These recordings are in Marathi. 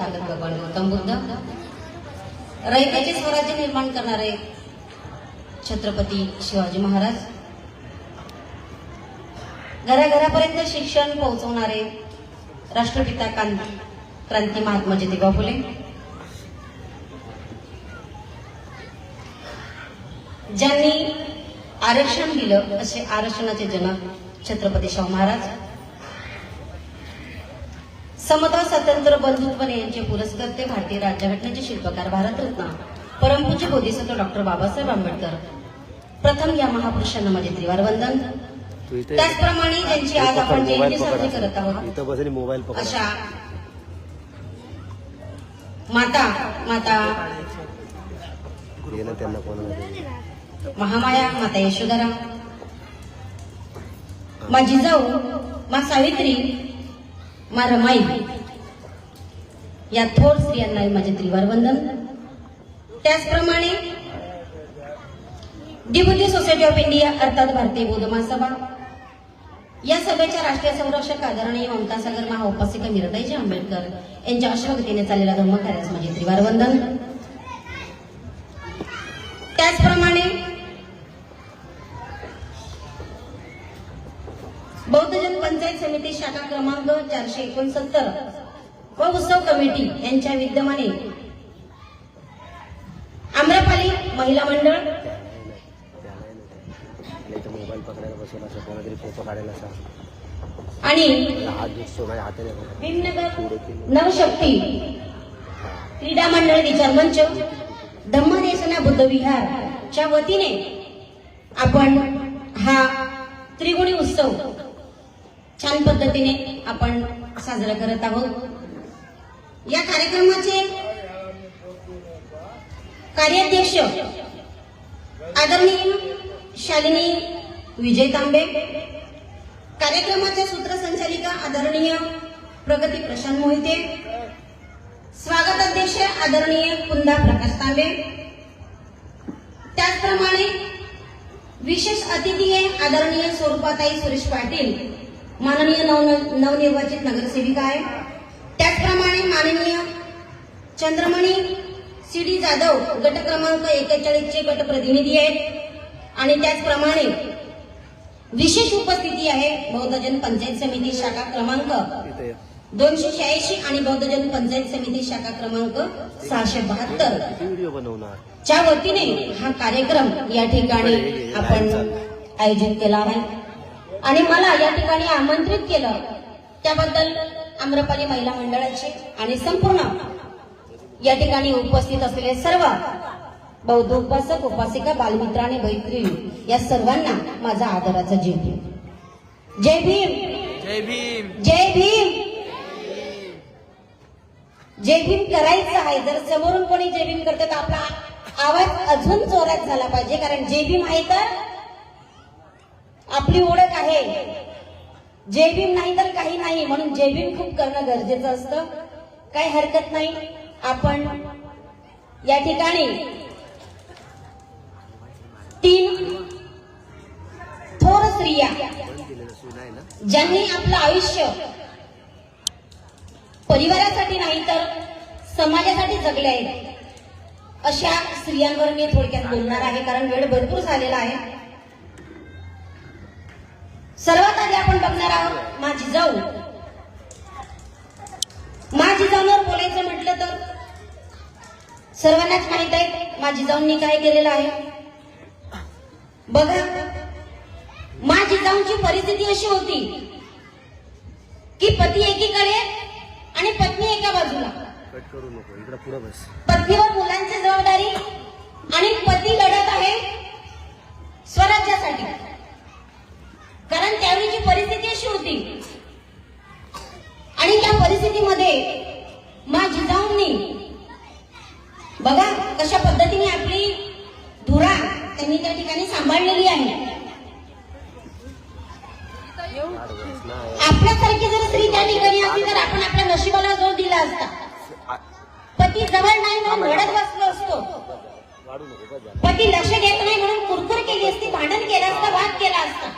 ताकद भगवान गौतम बुद्ध, रयतेचे स्वराज्य निर्माण करणारे छत्रपती शिवाजी महाराज, घराघरापर्यंत शिक्षण पोहोचवणारे राष्ट्रपिता क्रांती महात्मा ज्योतिबा फुले, ज्यांनी आरक्षण दिलं असे आरक्षणाचे जनक छत्रपती शाहू महाराज, समता स्वातंत्र्य बंधुत्व यांचे पुरस्कर्ते, भारतीय राज्यघटनेचे शिल्पकार, भारतरत्न परमपूज्य बोधिसत्व डॉक्टर बाबासाहेब आंबेडकर, प्रथम या महापुरुषांना माझे त्रिवार वंदन. त्याचप्रमाणे ज्यांची आज आपण जयंती साजरी करत आहोत अशा माता महामाया, माता यशोधरा, मा जिजाऊ, मा सावित्री, मा रमाई या थोर स्त्रियांना माझे त्रिवार वंदन. त्याचप्रमाणे डिब्युटी सोसायटी ऑफ इंडिया अर्थात भारतीय बौद्ध महासभा या सभेच्या राष्ट्रीय संरक्षक आदरणीय ममता सागर महाउपासिका मीराताईजी आंबेडकर यांच्या अश्वगतीने चाललेल्या धम्मकार्यास माझे त्रिवार वंदन. त्याचप्रमाणे बौद्धजन पंचायत समिती शाखा क्रमांक 469 व उत्सव कमिटी यांच्या विद्यमाने आम्रपाली महिला मंडळ आणि भीमनगर नवशक्ती क्रीडा मंडळ विचार मंच, धम्मदेसना बुद्ध विहारच्या वतीने आपण हा त्रिगुणी उत्सव छान पद्धतीने आपण साजरा करत आहोत. या कार्यक्रमाचे कार्याध्यक्ष आदरणीय शालिनी विजय तांबे, कार्यक्रमाच्या सूत्रसंचालिका आदरणीय प्रगती प्रशांत मोहिते, स्वागताध्यक्ष आदरणीय कुंदा प्रकाश तांबे. त्याचप्रमाणे विशेष अतिथी आहे आदरणीय स्वरूपाताई सुरेश पाटील, माननीय नवनिर्वाचित नगरसेविका आहे. त्याचप्रमाणे माननीय चंद्रमणी सीडी जाधव गट क्रमांक 41 चे गट प्रतिनिधी आहेत. आणि त्याचप्रमाणे विशेष उपस्थिती आहे बौद्धजन पंचायत समिती शाखा क्रमांक 286 आणि बौद्धजन पंचायत समिती शाखा क्रमांक 672 च्या वतीने हा कार्यक्रम या ठिकाणी आपण आयोजित केला आहे. आणि मला या ठिकाणी आमंत्रित केलं त्याबद्दल आम्रपाली महिला मंडळाचे आणि संपूर्ण या ठिकाणी उपस्थित असलेले सर्व बौद्ध उपासक उपासिका बालमित्र आणि मैत्रिणी या सर्वांना माझा आदराचा जय भीम. जय भीम, जय भीम, जय भीम. जय भीम करायचं आहे. जर समोरून कोणी जय भीम करते तर आपला आवाज अजून जोरात झाला पाहिजे, कारण जय भीम आहे तर आपली ओळख आहे. जय भीम नाही तर काही नाही, म्हणून जय भीम खूप करणं गरजेचं असतं. काही हरकत नाही. आपण या ठिकाणी 3 थोर स्त्रिया ज्यांनी आपलं आयुष्य परिवारासाठी नाही तर समाजासाठी जगले आहेत अशा स्त्रियांवर मी थोडक्यात बोलणार आहे, कारण वेळ भरपूर झालेला आहे. सर्वात आधी आपण बघणार आहोत मा जिजाऊ. मा जिजाऊंवर बोलायचं म्हटलं तर सर्वांनाच माहित आहे मा जिजाऊंनी काय केलेलं आहे. बघा, मा जिजाऊंची परिस्थिती अशी होती की पती एकीकडे आणि पत्नी एका बाजूला. पत्नीवर मुलांची जबाबदारी आणि पती लढत आहे स्वराज्यासाठी, कारण त्यावेळीची परिस्थिती अशी होती. आणि त्या परिस्थितीमध्ये मा जिजाऊंनी बघा कशा पद्धतीने आपली धुरा त्यांनी त्या ठिकाणी सांभाळलेली आहे. आपल्यासारखी जर स्त्री त्या ठिकाणी असती तर आपण आपल्या नशिबाला जोर दिला असता. पती जवळ नाही म्हणून रडत बसलो असतो, पती लक्ष देत नाही म्हणून कुरकुर केली असती, भांडण केलं असतं, वाद केला असता.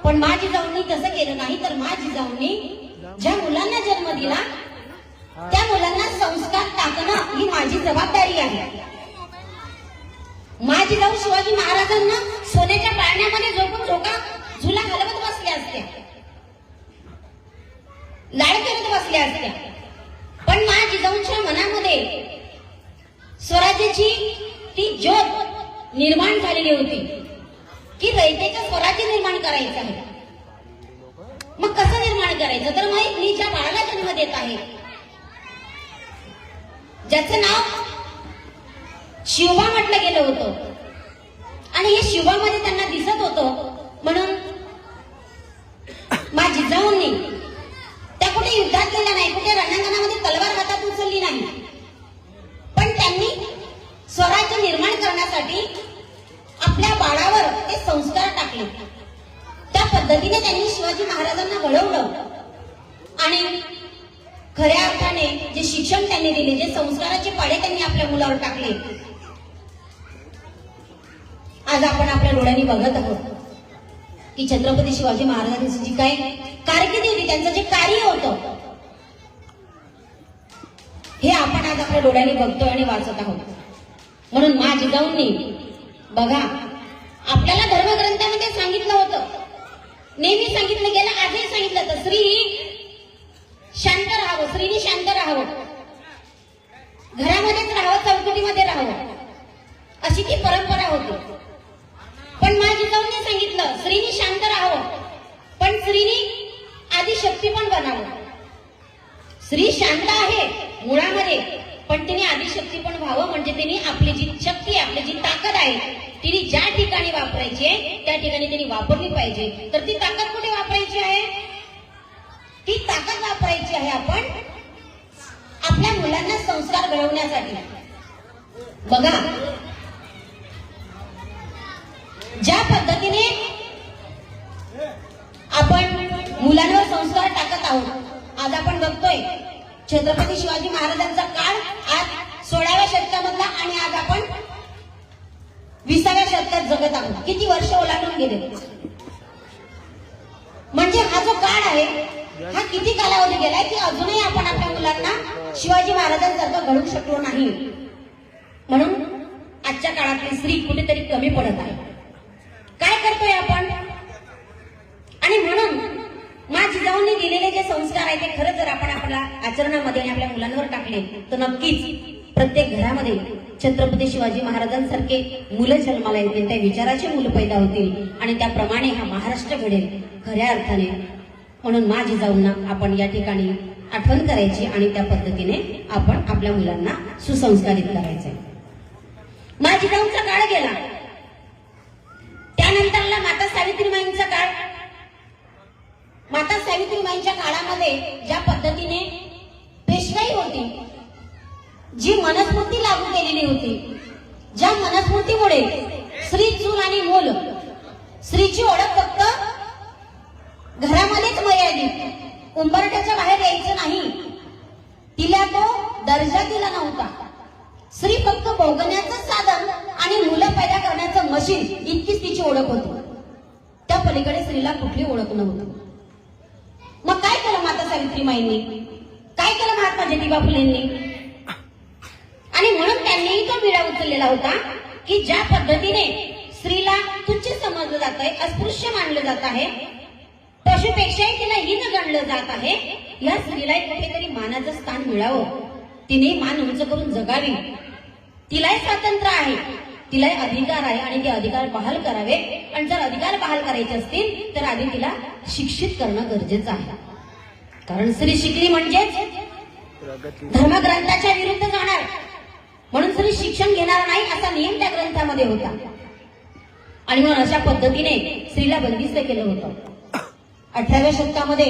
पण मा जिजाऊंनी तसं केलं नाही. तर मा जिजाऊंनी ज्या मुलांना जन्म दिला त्या मुलांना संस्कार टाकणं ही माझी जबाबदारी आहे. माझी जाऊ शिवाजी महाराजांना सोन्याच्या पाळण्यामध्ये झोपून झुला घालवत बसल्या असत्या, लाड करत बसल्या असत्या. पण माझी जाऊच्या मनामध्ये स्वराज्याची ती ज्योत निर्माण झालेली होती की रयतेचं स्वराज्य निर्माण करायचं आहे. मग कसं निर्माण करायचं? तर मग मी ज्या बाळाला जन्म देत आहे, ज्याचं नाव शिवबा म्हटलं गेलं होतं आणि हे शिवबामध्ये त्यांना दिसत होतं, म्हणून माझी जिजाऊंनी त्या कुठे युद्धात गेल्या नाही, कुठे रणांगणामध्ये तलवार हातात उचलली नाही, पण त्यांनी स्वराज्य निर्माण करण्यासाठी आपल्या बाळावर ते संस्कार टाकले. त्या पद्धतीने त्यांनी शिवाजी महाराजांना घडवलं आणि खऱ्या अर्थाने जे शिक्षण त्यांनी दिले, जे संस्काराचे पाडे त्यांनी आपल्या मुलावर टाकले, आज आपण आपल्या डोळ्यांनी बघत आहोत की छत्रपती शिवाजी महाराजांची जी काय कारकिर्दी होती, त्यांचं जे कार्य होतं, हे आपण आज आपल्या डोळ्यांनी बघतोय आणि वाचत आहोत. म्हणून माझ्या जिजाऊंनी बघा, आपल्याला धर्मग्रंथामध्ये सांगितलं होतं, नेहमी सांगितलं गेलं, आजही सांगितलं तर स्त्री शांत राहावं, स्त्रीने शांत राहावं, घरामध्येच राहावं, चौकटीमध्ये राहावं, अशी ती परंपरा होती. पण माझ्या जिजाऊंनी सांगितलं स्त्रीने शांत राहावं, पण स्त्रीने आधी शक्ती पण बनावं. स्त्री शांत आहे मुळामध्ये, पण तिने आधी शक्ती पण व्हावं, म्हणजे तिने आपली जी शक्ती, आपली जी ताकद आहे, तिने ज्या ठिकाणी वापरायची आहे त्या ठिकाणी तिने वापरली पाहिजे. तर ती ताकद कुठे वापरायची आहे? ती ताकद वापरायची आहे आपण आपल्या मुलांना संस्कार घडवण्यासाठी. बघा, ज्या पद्धतीने आपण मुलांवर संस्कार टाकत आहोत, आज आपण बघतोय छत्रपती शिवाजी महाराजांचा काळ आज 16व्या शतकामधला आणि आज आपण 20व्या शतकात जगत आहोत. किती वर्ष ओलांडून गेले, म्हणजे हा जो काळ आहे हा किती कालावधी गेलाय की अजूनही आपण आपल्या मुलांना शिवाजी महाराजांसारखं घडवू शकलो नाही. म्हणून आजच्या काळातली स्त्री कुठेतरी कमी पडत आहे. काय करतोय आपण? आणि म्हणून माझ्या जिजाऊंनी दिलेले जे संस्कार आहेत ते खरं जर आपण आपल्या आचरणामध्ये आणि आपल्या मुलांवर टाकले तर नक्कीच प्रत्येक घरामध्ये छत्रपती शिवाजी महाराजांसारखे मुलं जन्माला येतील, त्या विचाराचे मुलं पैदा होतील आणि त्याप्रमाणे हा महाराष्ट्र घडेल खऱ्या अर्थाने. म्हणून माझ्या जिजाऊंना आपण या ठिकाणी आठवण करायची आणि त्या पद्धतीने आपण आपल्या मुलांना सुसंस्कारित करायचंय. माझ्या जिजाऊंचा काळ गेला, त्यानंतरला माता सावित्रीबाईंचा काळ. माता सावित्रीबाईंच्या काळामध्ये ज्या पद्धतीने पेशवाई होती, जी मनस्मृती लागू केलेली होती, ज्या मनस्मृतीमुळे स्त्री, चूल आणि मूल, स्त्रीची ओळख फक्त घरामध्येच मर्यादित, उंबरठ्याच्या बाहेर यायचं नाही, तिला तो दर्जा दिला नव्हता. स्त्री फक्त भोगण्याचं साधन आणि मुलं पैदा करण्याचं मशीन, इतकीच तिची ओळख होती. त्या पलीकडे स्त्रीला कुठली ओळख नव्हती. मग काय केलं माता सावित्रीबाईंनी? काय केलं महात्मा ज्योतिबा फुलेंनी? आणि म्हणून त्यांनीही तो विडा उचललेला होता की ज्या पद्धतीने स्त्रीला तुच्छ समजलं जात आहे, अस्पृश्य मानलं जात आहे, पशुपेक्षाही तिला हीन गणलं जात आहे, या स्त्रीला कुठेतरी मानाचं स्थान मिळावं, तिने मान उंच करून जगावी, तिलाही स्वातंत्र्य आहे, तिलाही अधिकार आहे आणि ते अधिकार बहाल करावे. आणि जर अधिकार बहाल करायचे असतील तर आधी तिला शिक्षित करणं गरजेचं आहे. कारण स्त्री शिकली म्हणजेच धर्मग्रंथाच्या विरुद्ध जाणार, म्हणून स्त्री शिक्षण घेणार नाही असा नियम त्या ग्रंथामध्ये होता. आणि म्हणून अशा पद्धतीने स्त्रीला बंदिस्त केलं होतं. 18व्या शतकामध्ये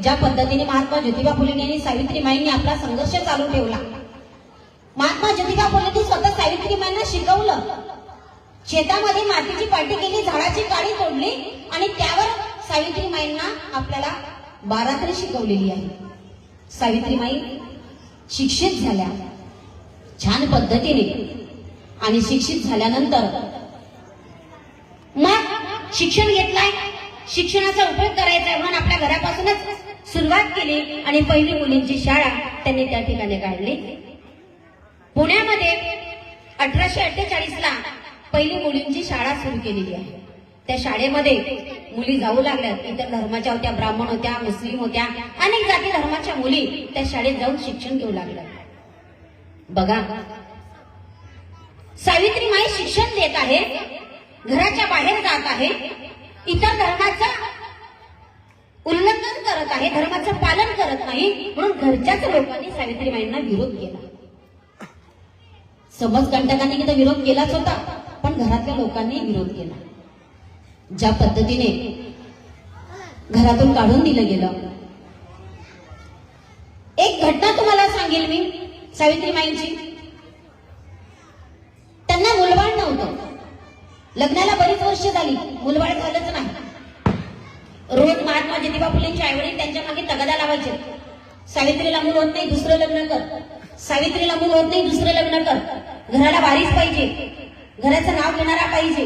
ज्या पद्धतीने महात्मा ज्योतिबा फुले यांनी सावित्रीबाईंनी आपला संघर्ष चालू ठेवला, महात्मा ज्योतिबा फुलेंनी स्वतः सावित्रीबाईंना शिकवलं. शेतामध्ये मातीची पाटी केली, झाडाची काडी तोडली आणि त्यावर सावित्रीबाईंना आपल्याला बाराखडी शिकवलेली आहे. सावित्रीबाई शिक्षित झाल्या छान पद्धतीने आणि शिक्षित झाल्यानंतर मग शिक्षण घेतलाय, शिक्षणाचा उपयोग करायचा आहे म्हणून आपल्या घरापासूनच सुरुवात केली आणि पहिली मुलींची शाळा त्यांनी त्या ठिकाणी काढली. पुण्यामध्ये 1848ला पहिली मुलींची शाळा सुरू केलेली आहे. त्या शाळेमध्ये मुली जाऊ लागल्या. इतर धर्माच्या होत्या, ब्राह्मण होत्या, मुस्लिम होत्या, अनेक जाती धर्माच्या मुली त्या शाळेत जाऊन शिक्षण घेऊ लागल्या. बघा, सावित्रीमाई शिक्षण देत आहे, घराच्या बाहेर जात आहे, इतर धर्माचं उल्लंघन करत आहे, धर्माचं पालन करत नाही, म्हणून घरच्याच लोकांनी सावित्रीमाईंना विरोध केला. समाजकंटकांनी तिथं विरोध केलाच होता, पण घरातल्या लोकांनी विरोध केला. ज्या पद्धतीने घरातून काढून दिलं गेलं. एक घटना तुम्हाला सांगेल मी सावित्रीमाईंची. त्यांना मुलबाळ नव्हतं. लग्नाला बरीच वर्ष झाली, मुलबाळ झालंच नाही. रोज महात्मा ज्योतिबा फुलेंचे आईवडील त्यांच्या मागे तगादा लावायचे. सावित्रीला मूल होत नाही, दुसरं लग्न कर. सावित्रीला मूल होत नाही, दुसरं लग्न कर. घराला वारीस पाहिजे, घराचं नाव घेणारा पाहिजे,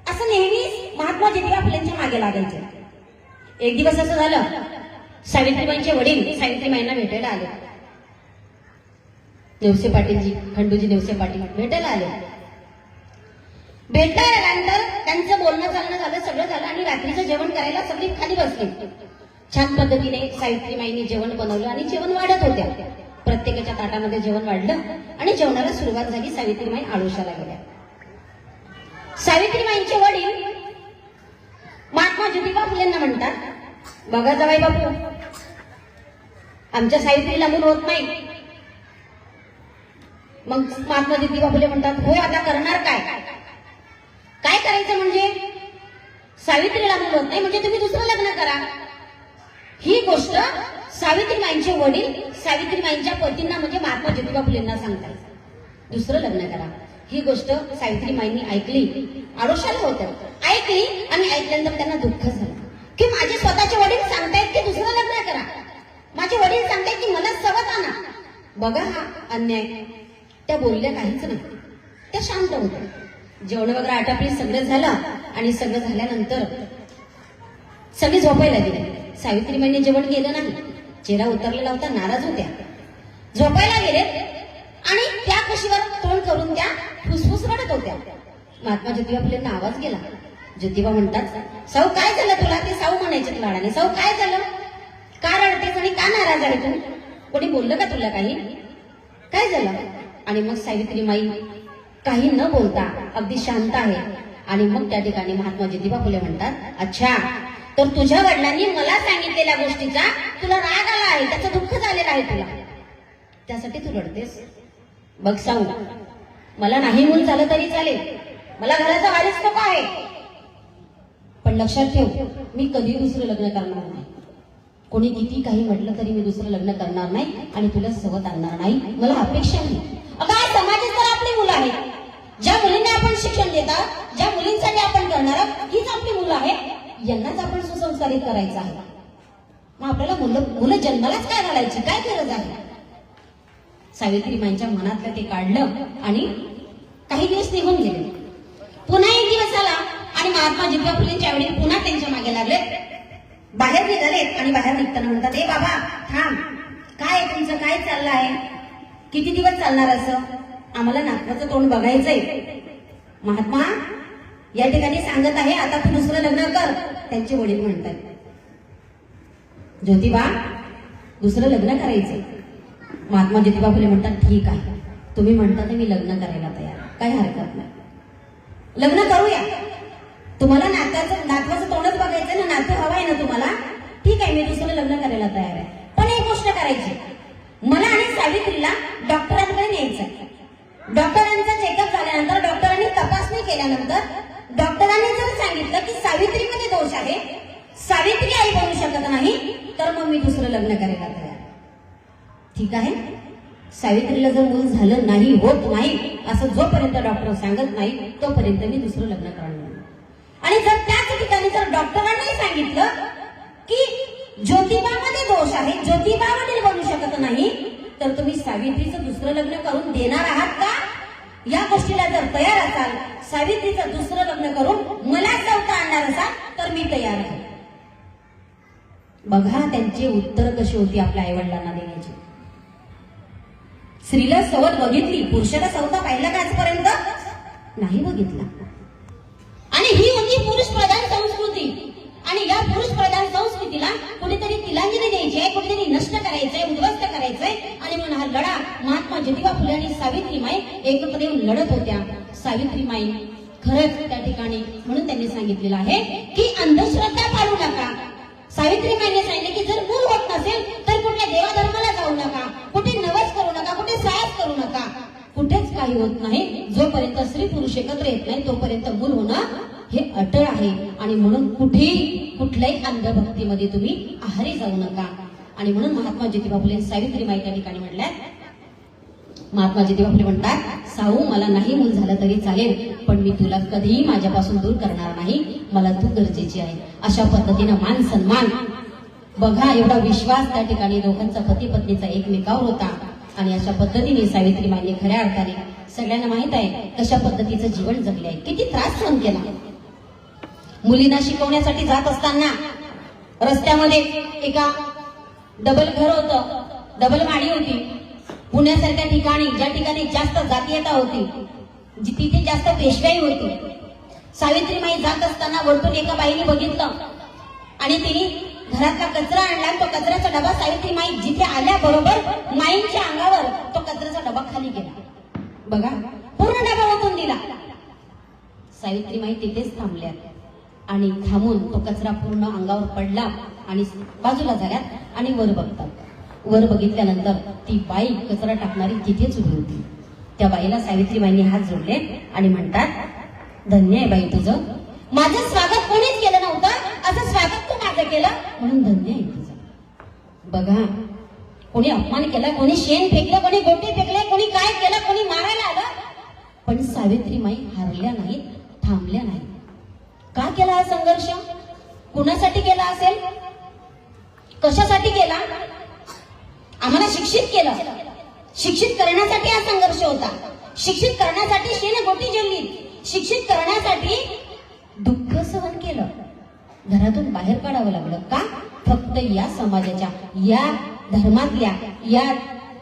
असं नेहमी महात्मा ज्योतिबा फुलेंच्या मागे लागायचे. एक दिवस असं झालं, सावित्रीबाईंचे वडील सावित्रीबाईंना भेटायला आले. नेवसे पाटीलजी, खंडूजी नेवसे पाटील भेटायला आले. भेटायला आल्यानंतर त्यांचं बोलणं चालणं झालं, सगळं झालं आणि रात्रीचं जेवण करायला सगळी खाली बसली. छान पद्धतीने सावित्रीबाईंनी जेवण बनवलं आणि जेवण वाढत होत्या. प्रत्येकाच्या ताटामध्ये जेवण वाढलं आणि जेवणाला सुरुवात झाली. सावित्रीबाई आळोशाला गेल्या. सावित्रीबाईंचे वडील महात्मा ज्योतिबा फुलेंना म्हणतात, बघा जावाई बापू, आमच्या सावित्रीला मूल होत नाही. मग महात्मा ज्योतिबा फुले म्हणतात, हो आता करणार काय? काय करायचं म्हणजे? सावित्रीला मूल होत नाही म्हणजे तुम्ही दुसरं लग्न करा. ही गोष्ट सावित्रीबाईंचे वडील सावित्रीबाईंच्या पतींना म्हणजे महात्मा ज्योतिबा फुलेंना सांगतात, दुसरं लग्न करा. ही गोष्ट सावित्रीबाईंनी ऐकली, आडोशाला होतं, ऐकली आणि ऐकल्यानंतर त्यांना दुःख झालं की माझे स्वतःचे वडील सांगतायत की दुसरं लग्न करा, माझे वडील सांगतायत की मला सवत आणा. बघा हा अन्याय. त्या बोलल्या काहीच नाही, त्या शांत होत्या. जेवण वगैरे आटापली, सगळं झालं आणि सगळं झाल्यानंतर सगळे झोपायला गेले. सावित्रीबाईंनी जेवण केलं नाही, चेहरा उतरलेला होता, नाराज होत्या. झोपायला गेले आणि त्या कुशीवर तोंड करून त्या फुसफुस रडत होत्या. महात्मा ज्योतिबा फुलेंना आवाज गेला. ज्योतिबा म्हणतात, साऊ काय झालं तुला? ते साऊ म्हणायचे लाडाने, साऊ काय झालं? का रडतेस आणि का नाराज आहे तू? कोणी बोललं का तुला काही? काय झालं? आणि मग सावित्रीबाई काही न बोलता अगदी शांत आहे. आणि मग त्या ठिकाणी महात्मा ज्योतिबा फुले म्हणतात, अच्छा, तर तुझ्या वडिलांनी मला सांगितलेल्या गोष्टीचा तुला राग आला आहे, त्याचं दुःख झालेलं आहे तुला, त्यासाठी तू रडतेस. बघ साऊ, मला नाही मूल झालं तरी चालेल, मला घराचा वारीस नको आहे, पण लक्षात ठेव, मी कधी दुसरं लग्न करणार नाही. कोणी किती काही म्हटलं तरी मी दुसरं लग्न करणार नाही आणि तुला सवत आणणार नाही, मला अपेक्षा नाही. अगं समाजात तर आपली मुलं आहेत, ज्या मुलींना आपण शिक्षण देतात, ज्या मुलींसाठी आपण करणार आहोत, हीच आपली मुलं आहेत, यांनाच आपण सुसंस्कारित करायचं आहे. मग आपल्याला मुलं जन्मालाच काय घालायची काय गरज आहे? सावित्रीबाईंच्या मनातलं ते काढलं आणि काही दिवस निघून गेले. पुन्हा एक दिवस आला आणि महात्मा ज्योतिबा फुलेंच्या वडील पुन्हा त्यांच्या मागे लागले. बाहेर निघालेत आणि बाहेर निघताना म्हणतात, ए बाबा थांब, काय तुमचं काय चाललं आहे? किती दिवस चालणार असं? आम्हाला नातवाचं तोंड बघायचंय. महात्मा या ठिकाणी सांगत आहे, आता तू दुसरं लग्न कर. त्यांचे वडील म्हणतात, ज्योतिबा दुसरं लग्न करायचंय. महात्मा ज्योतिबा फुले म्हणतात, ठीक आहे, तुम्ही म्हणता तर मी लग्न करायला तयार, काही हरकत नाही, लग्न करूया. तुम्हाला नातवाचं तोंडच बघायचं ना, नातू हवाय ना तुम्हाला, ठीक आहे, मी दुसरं लग्न करायला तयार आहे. पण एक गोष्ट करायची, मला आणि सावित्रीला डॉक्टरांकडे न्यायचं. डॉक्टरांचा चेकअप झाल्यानंतर, डॉक्टरांनी तपासणी केल्यानंतर डॉक्टरांनी जर सांगितलं की सावित्रीमध्ये दोष आहे, सावित्री आई बनू शकत नाही, तर मग मी दुसरं लग्न करायला तयार. ठीक आहे, सावित्रीला जर मूल झालं नाही, होत नाही असं जोपर्यंत डॉक्टर सांगत नाही तोपर्यंत मी दुसरं लग्न करणार नाही. आणि जर त्याच ठिकाणी जर डॉक्टरांनी सांगितलं की ज्योतिबामध्ये दोष आहे, ज्योतिबा वडील बनू शकत नाही, तर तुम्ही सावित्रीचं दुसरं लग्न करून देणार आहात का? या गोष्टीला जर तयार असाल, सावित्रीचं दुसरं लग्न करून मला सवता आणणार असाल, तर मी तयार आहे. बघा त्यांचे उत्तर कशी होती आपल्या आईवडिलांना देण्याची. स्त्रीला सवत बघितली, पुरुषाला सवता पाहिला का आजपर्यंत? नाही बघितला. आणि ही होती पुरुष प्रधान संस्कृती. आणि या पुरुष प्रधान संस्कृतीला कुठेतरी तिलांजली द्यायची आहे, कुठेतरी नष्ट करायचंय, उद्ध्वस्त करायचंय. आणि म्हणून हा लढा महात्मा ज्योतिबा फुले आणि सावित्रीमाई एकत्र येऊन लढत होत्या. सावित्रीमाई खरंच त्या ठिकाणी म्हणून त्यांनी सांगितलेलं आहे की अंधश्रद्धा पाळू नका. सावित्रीमाईने सांगितले की जर मूल होत नसेल तर कुठल्या देवाधर्माला जाऊ नका, कुठे नवस करू नका, कुठे साहस करू नका. कुठेच काही होत नाही. जोपर्यंत स्त्री पुरुष एकत्र येत नाही तोपर्यंत मूल होणं हे अटळ आहे. आणि म्हणून कुठल्याही अंधभक्तीमध्ये तुम्ही आहारी जाऊ नका. आणि म्हणून महात्मा ज्योतिबा फुले सावित्रीमाई त्या ठिकाणी म्हटल्या, महात्मा ज्योतिबा फुले म्हणतात, साऊ मला नाही मूल झालं तरी चालेल, पण मी तुला कधीही माझ्यापासून दूर करणार नाही, मला तू गरजेची आहे. अशा पद्धतीनं मान सन्मान. बघा एवढा विश्वास त्या ठिकाणी दोघांचा पती पत्नीचा एकमेकावर होता. आणि अशा पद्धतीने सावित्रीमाईने खऱ्या अर्थाने सगळ्यांना माहित आहे कशा पद्धतीचं जीवन जगले आहे, किती त्रास सहन केला. मुलींना शिकवण्यासाठी जात असताना रस्त्यामध्ये एका डबल घर होतं, डबल माडी होती. पुण्यासारख्या ठिकाणी ज्या ठिकाणी जास्त जातीयता होती, तिथे जास्त पेशवाई होती. सावित्रीमाई जात असताना वरतून एका बाईने बघितलं आणि तिने घरातला कचरा आणला. तो कचऱ्याचा डबा सावित्रीमाई जिथे आल्याबरोबर माईंच्या अंगावर तो कचऱ्याचा डबा खाली गेला. बघा पूर्ण डबा ओतून दिला. सावित्रीमाई तिथेच थांबल्या आणि थांबून तो कचरा पूर्ण अंगावर पडला आणि बाजूला झाल्यात आणि वर बघतात. वर बघितल्यानंतर ती बाई कचरा टाकणारी तिथेच उभी होती. त्या बाईला सावित्रीबाईंनी हात जोडले आणि म्हणतात, धन्य आहे बाई तुझं, माझं स्वागत कोणीच केलं नव्हतं, असं स्वागत तू माझं केलं म्हणून धन्य आहे तुझं. बघा कोणी अपमान केला, कोणी शेण फेकलं, कोणी गोटे फेकले, कोणी काय केलं, कोणी मारायला आलं, पण सावित्रीमाई हारल्या नाहीत, थांबल्या नाहीत. का केला हा संघर्ष? कुणासाठी केला असेल? कशासाठी केला? आम्हाला शिक्षित केलं, शिक्षित करण्यासाठी हा संघर्ष होता. शिक्षित करण्यासाठी शेण गोटी जेवली, शिक्षित करण्यासाठी दुःख सहन केलं, घरातून बाहेर काढावं लागलं. का? फक्त या समाजाच्या, या धर्मातल्या, या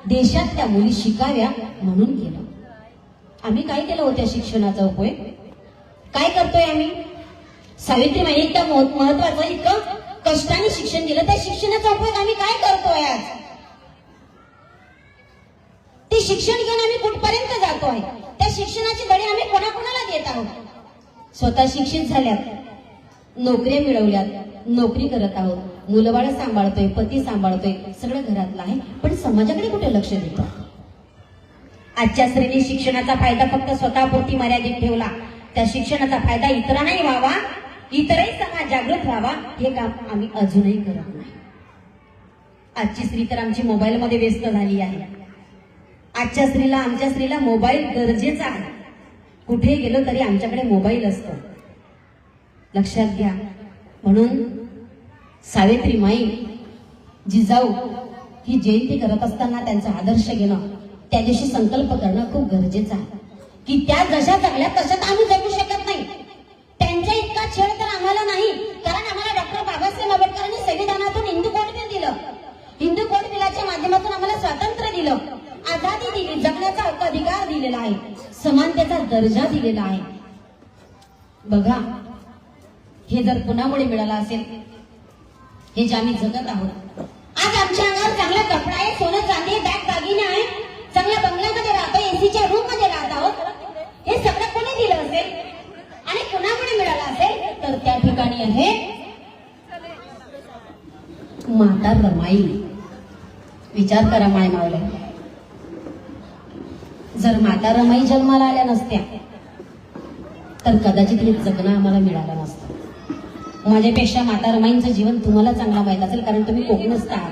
देशातल्या मुली शिकाव्या म्हणून केलं. आम्ही काय केलं होत्या शिक्षणाचा उपयोग? काय करतोय आम्ही? सावित्रीबाई इतकं महत्वाचं, इतकं कष्टाने शिक्षण दिलं, त्या शिक्षणाचा उपयोग आम्ही काय करतोय आज? ते शिक्षण घेऊन आम्ही कुठपर्यंत जातोय? त्या शिक्षणाची धडे आम्ही कोणाकोणाला देत आहोत? स्वतः शिक्षित झाल्यात, नोकऱ्या मिळवल्यात, नोकरी करत आहोत, मुलंबाळ सांभाळतोय, पती सांभाळतोय, सगळं घरातलं आहे, पण समाजाकडे कुठे लक्ष देतो? आजच्या स्त्रीने शिक्षणाचा फायदा फक्त स्वतःपुरती मर्यादित ठेवला. त्या शिक्षणाचा फायदा इतरांनाही व्हावा, इतरही समाज जागृत व्हावा, हे काम आम्ही अजूनही करत नाही. आजची स्त्री तर आमची मोबाईल मध्ये व्यस्त झाली आहे. आजच्या स्त्रीला, आमच्या स्त्रीला मोबाईल गरजेचा आहे. कुठे गेलो तरी आमच्याकडे मोबाईल असतो, लक्षात घ्या. म्हणून सावित्रीमाई जिजाऊ ही जयंती करत असताना त्यांचा आदर्श घेणं, त्या दिवशी संकल्प करणं खूप गरजेचं आहे की त्या जशा जगल्या तशाच आम्ही जगू शकत नाही. त्यांच्या इतका छळ तर आम्हाला नाही, कारण आम्हाला डॉक्टर बाबासाहेब आंबेडकरांनी संविधानातून हिंदू कोड बिल दिलं, हिंदू कोड बिलाच्या माध्यमातून आम्हाला स्वातंत्र्य दिलं, आझादी दिली, जगण्याचा हक्क अधिकार दिलेला आहे, समानतेचा दर्जा दिलेला आहे. बघा हे जर कुणामुळे मिळालं असेल, हे जे आम्ही जगत आहोत, आज आमच्या अंगावर चांगला कपडा आहे, सोनं चांदी, बॅग दागिने आहे, चांगल्या बंगल्यामध्ये राहतो, एसीच्या रूम मध्ये राहत आहोत, हे सगळं कोणी दिलं असेल आणि कुणामुळे मिळालं असेल? तर त्या ठिकाणी आहे माता रमाई. विचार करा माय मावले, जर माता रमाई जन्माला आल्या नसत्या तर कदाचित हे जगणं आम्हाला मिळालं नसतं. माझ्यापेक्षा माता रमाईंचं जीवन तुम्हाला चांगला माहित असेल, कारण तुम्ही कोकणस्थ आहात,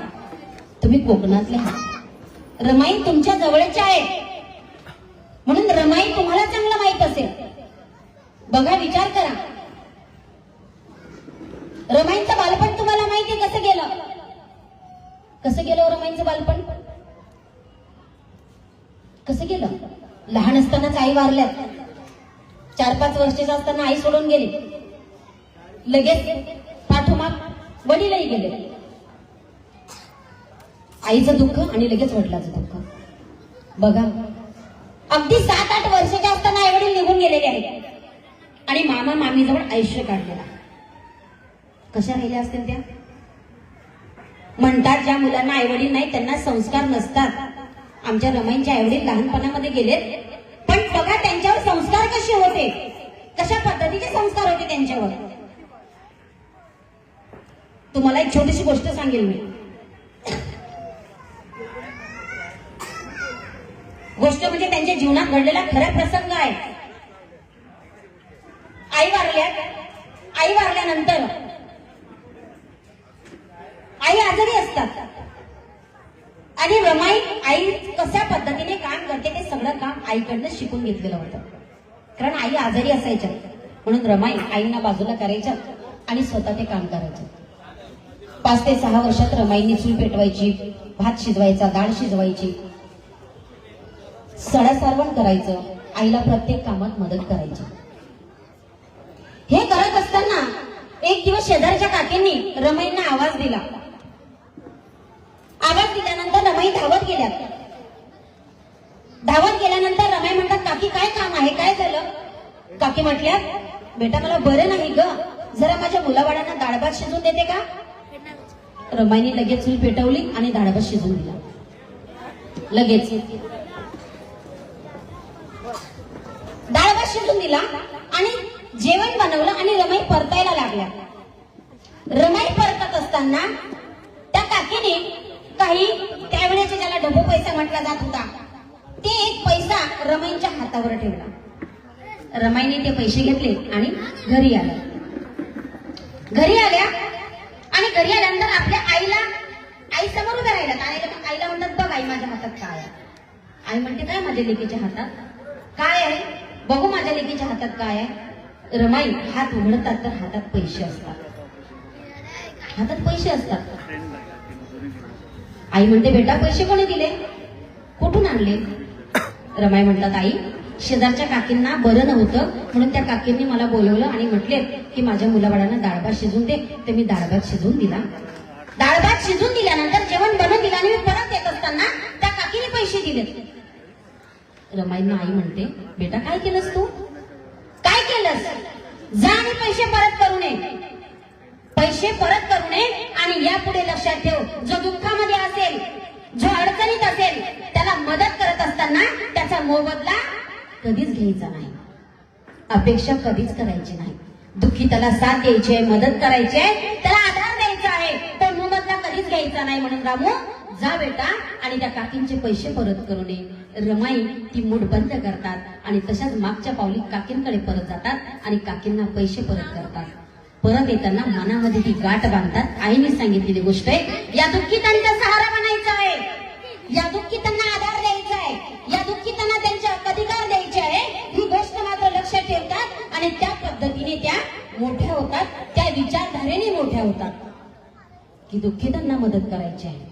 तुम्ही कोकणातले आहात. रमाई तुमच्या जवळच्या आहेत म्हणून रमाई तुम्हाला चांगलं माहित असेल. बघा विचार करा, रमाईंचं बालपण तुम्हाला माहिती कसं गेलं? कसं गेलं रमाईंचं बालपण? कसं गेलं? लहान असतानाच आई वारल्यात, 4-5 वर्षाच्या असताना आई सोडून गेली, लगेच पाठोमाग वडीलही गेले. आईचं दुःख आणि लगेच वडिलाचं दुःख. बघा, अगदी 7-8 वर्षाच्या असताना आई वडील निघून गेलेले आहेत आणि मामा मामीजवळ आयुष्य काढलेलं. कशा राहिल्या असतील त्या? म्हणतात ज्या मुलांना आई वडील नाही त्यांना संस्कार नसतात. आमच्या रमाईंचे आई वडील लहानपणामध्ये गेलेत, पण बघा त्यांच्यावर संस्कार कसे होते, कशा पद्धतीचे संस्कार होते त्यांच्यावर. तुम्हाला एक छोटीशी गोष्ट सांगेल मी. गोष्ट म्हणजे त्यांच्या जीवनात घडलेला खरा प्रसंग आहे. आई वारल्यानंतर आई आजारी असतात आणि रमाई आई कशा पद्धतीने काम करते ते सगळं काम आईकडनं शिकून घेतलेलं होतं. कारण आई आजारी असायच्या म्हणून रमाई आईंना बाजूला करायच्या आणि स्वतः ते काम करायचं. 5 ते 6 वर्षात रमाईंनी चूल पेटवायची, भात शिजवायचा, डाळ शिजवायची, सडासारवण करायचं, आईला प्रत्येक कामात मदत करायची. हे करत असताना एक दिवस शेजारच्या काकींनी रमाईंना आवाज दिला. आवाज दिल्यानंतर रमाई धावत गेल्यानंतर रमाई म्हणतात, काकी काय काम आहे, काय झालं? काकी म्हटल्या, बेटा मला बरं नाही ग, जरा माझ्या मुलाबाळांना डाळ भात शिजून देते का? रमाईने लगेच चूल पेटवली आणि डाळ भात शिजून दिला. लगेच डाळ भात शिजून दिला आणि जेवण बनवलं आणि रमाई परतायला लागल्या. रमाई परतत असताना त्या काकीने काही त्यावेळेचे ज्याला डबो पैसा म्हटला जात होता ते एक पैसा रमाईच्या हातावर ठेवला. रमाईने ते पैसे घेतले आणि घरी आल्या आणि घरी आल्यानंतर आपल्या आई समोर उभ्या राहिल्यात. आईला म्हणतात, बघ आई माझ्या हातात काय आहे? आई म्हणते, काय माझ्या लेकीच्या हातात काय आहे? बघू माझ्या लेकीच्या हातात काय आहे. रमाई हात उघडतात तर हातात पैसे असतात. आई म्हणते, बेटा पैसे कोणी दिले, कुठून आणले? रमाई म्हणतात, आई शेजारच्या काकींना बरं नव्हतं म्हणून त्या काकींनी मला बोलवलं आणि म्हटले की माझ्या मुलाबाळांना डाळ भात शिजून दे. ते मी डाळ भात शिजून दिला. डाळ भात शिजून दिल्यानंतर जेवण बनवून दिलं आणि मी परत येत असताना त्या काकीने पैसे दिले. रमाईंना आई म्हणते, बेटा काय केलंस तू, काय केलंस? जा आणि पैसे परत करू नये आणि यापुढे लक्षात ठेव, जो दुःखामध्ये असेल, जो अडचणीत असेल, त्याला मदत करत असताना त्याचा मोबदला कधीच घ्यायचा नाही, अपेक्षा कधीच करायची नाही. दुःखी त्याला साथ द्यायची आहे, मदत करायची आहे, त्याला आधार द्यायचा आहे, पण मोबदला कधीच घ्यायचा नाही. म्हणून रामू जा बेटा आणि त्या काकींचे पैसे परत करू नये. रमाई ती मूठ बंद करतात आणि तशाच मागच्या पावली काकींकडे परत जातात आणि काकींना पैसे परत करतात. परत येताना मनामध्ये ती गाठ बांधतात. आईने सांगितलेली गोष्ट आहे, या दुःखितांचा सहारा बनायचा आहे, या दुःखितांना आधार द्यायचा आहे, या दुःखितांना त्यांचे अधिकार द्यायचे आहे. ही गोष्ट मात्र लक्षात ठेवतात आणि त्या पद्धतीने त्या मोठ्या होतात, त्या विचारधारेने मोठ्या होतात की दुःखितांना मदत करायची आहे,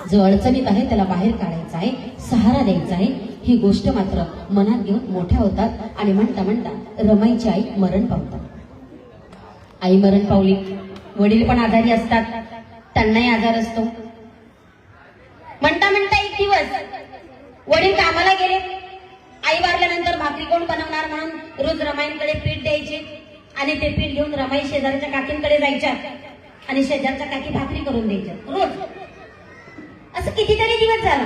जो अडचणीत आहे त्याला बाहेर काढायचं आहे, सहारा द्यायचा आहे. ही गोष्ट मात्र मनात घेऊन मोठ्या होतात आणि म्हणता रमाईची आई मरण पावतात. आई मरण पावली, वडील पण आजारी असतात, त्यांनाही आजार असतो. म्हणता एक दिवस वडील कामाला गेले. आई वारल्यानंतर भाकरी कोण बनवणार म्हणून रोज रमाईंकडे पीठ द्यायचे आणि ते पीठ घेऊन रमाई शेजारच्या काकींकडे जायच्या आणि शेजारच्या काकी भाकरी करून द्यायच्या रोज. असं कितीतरी दिवस झालं.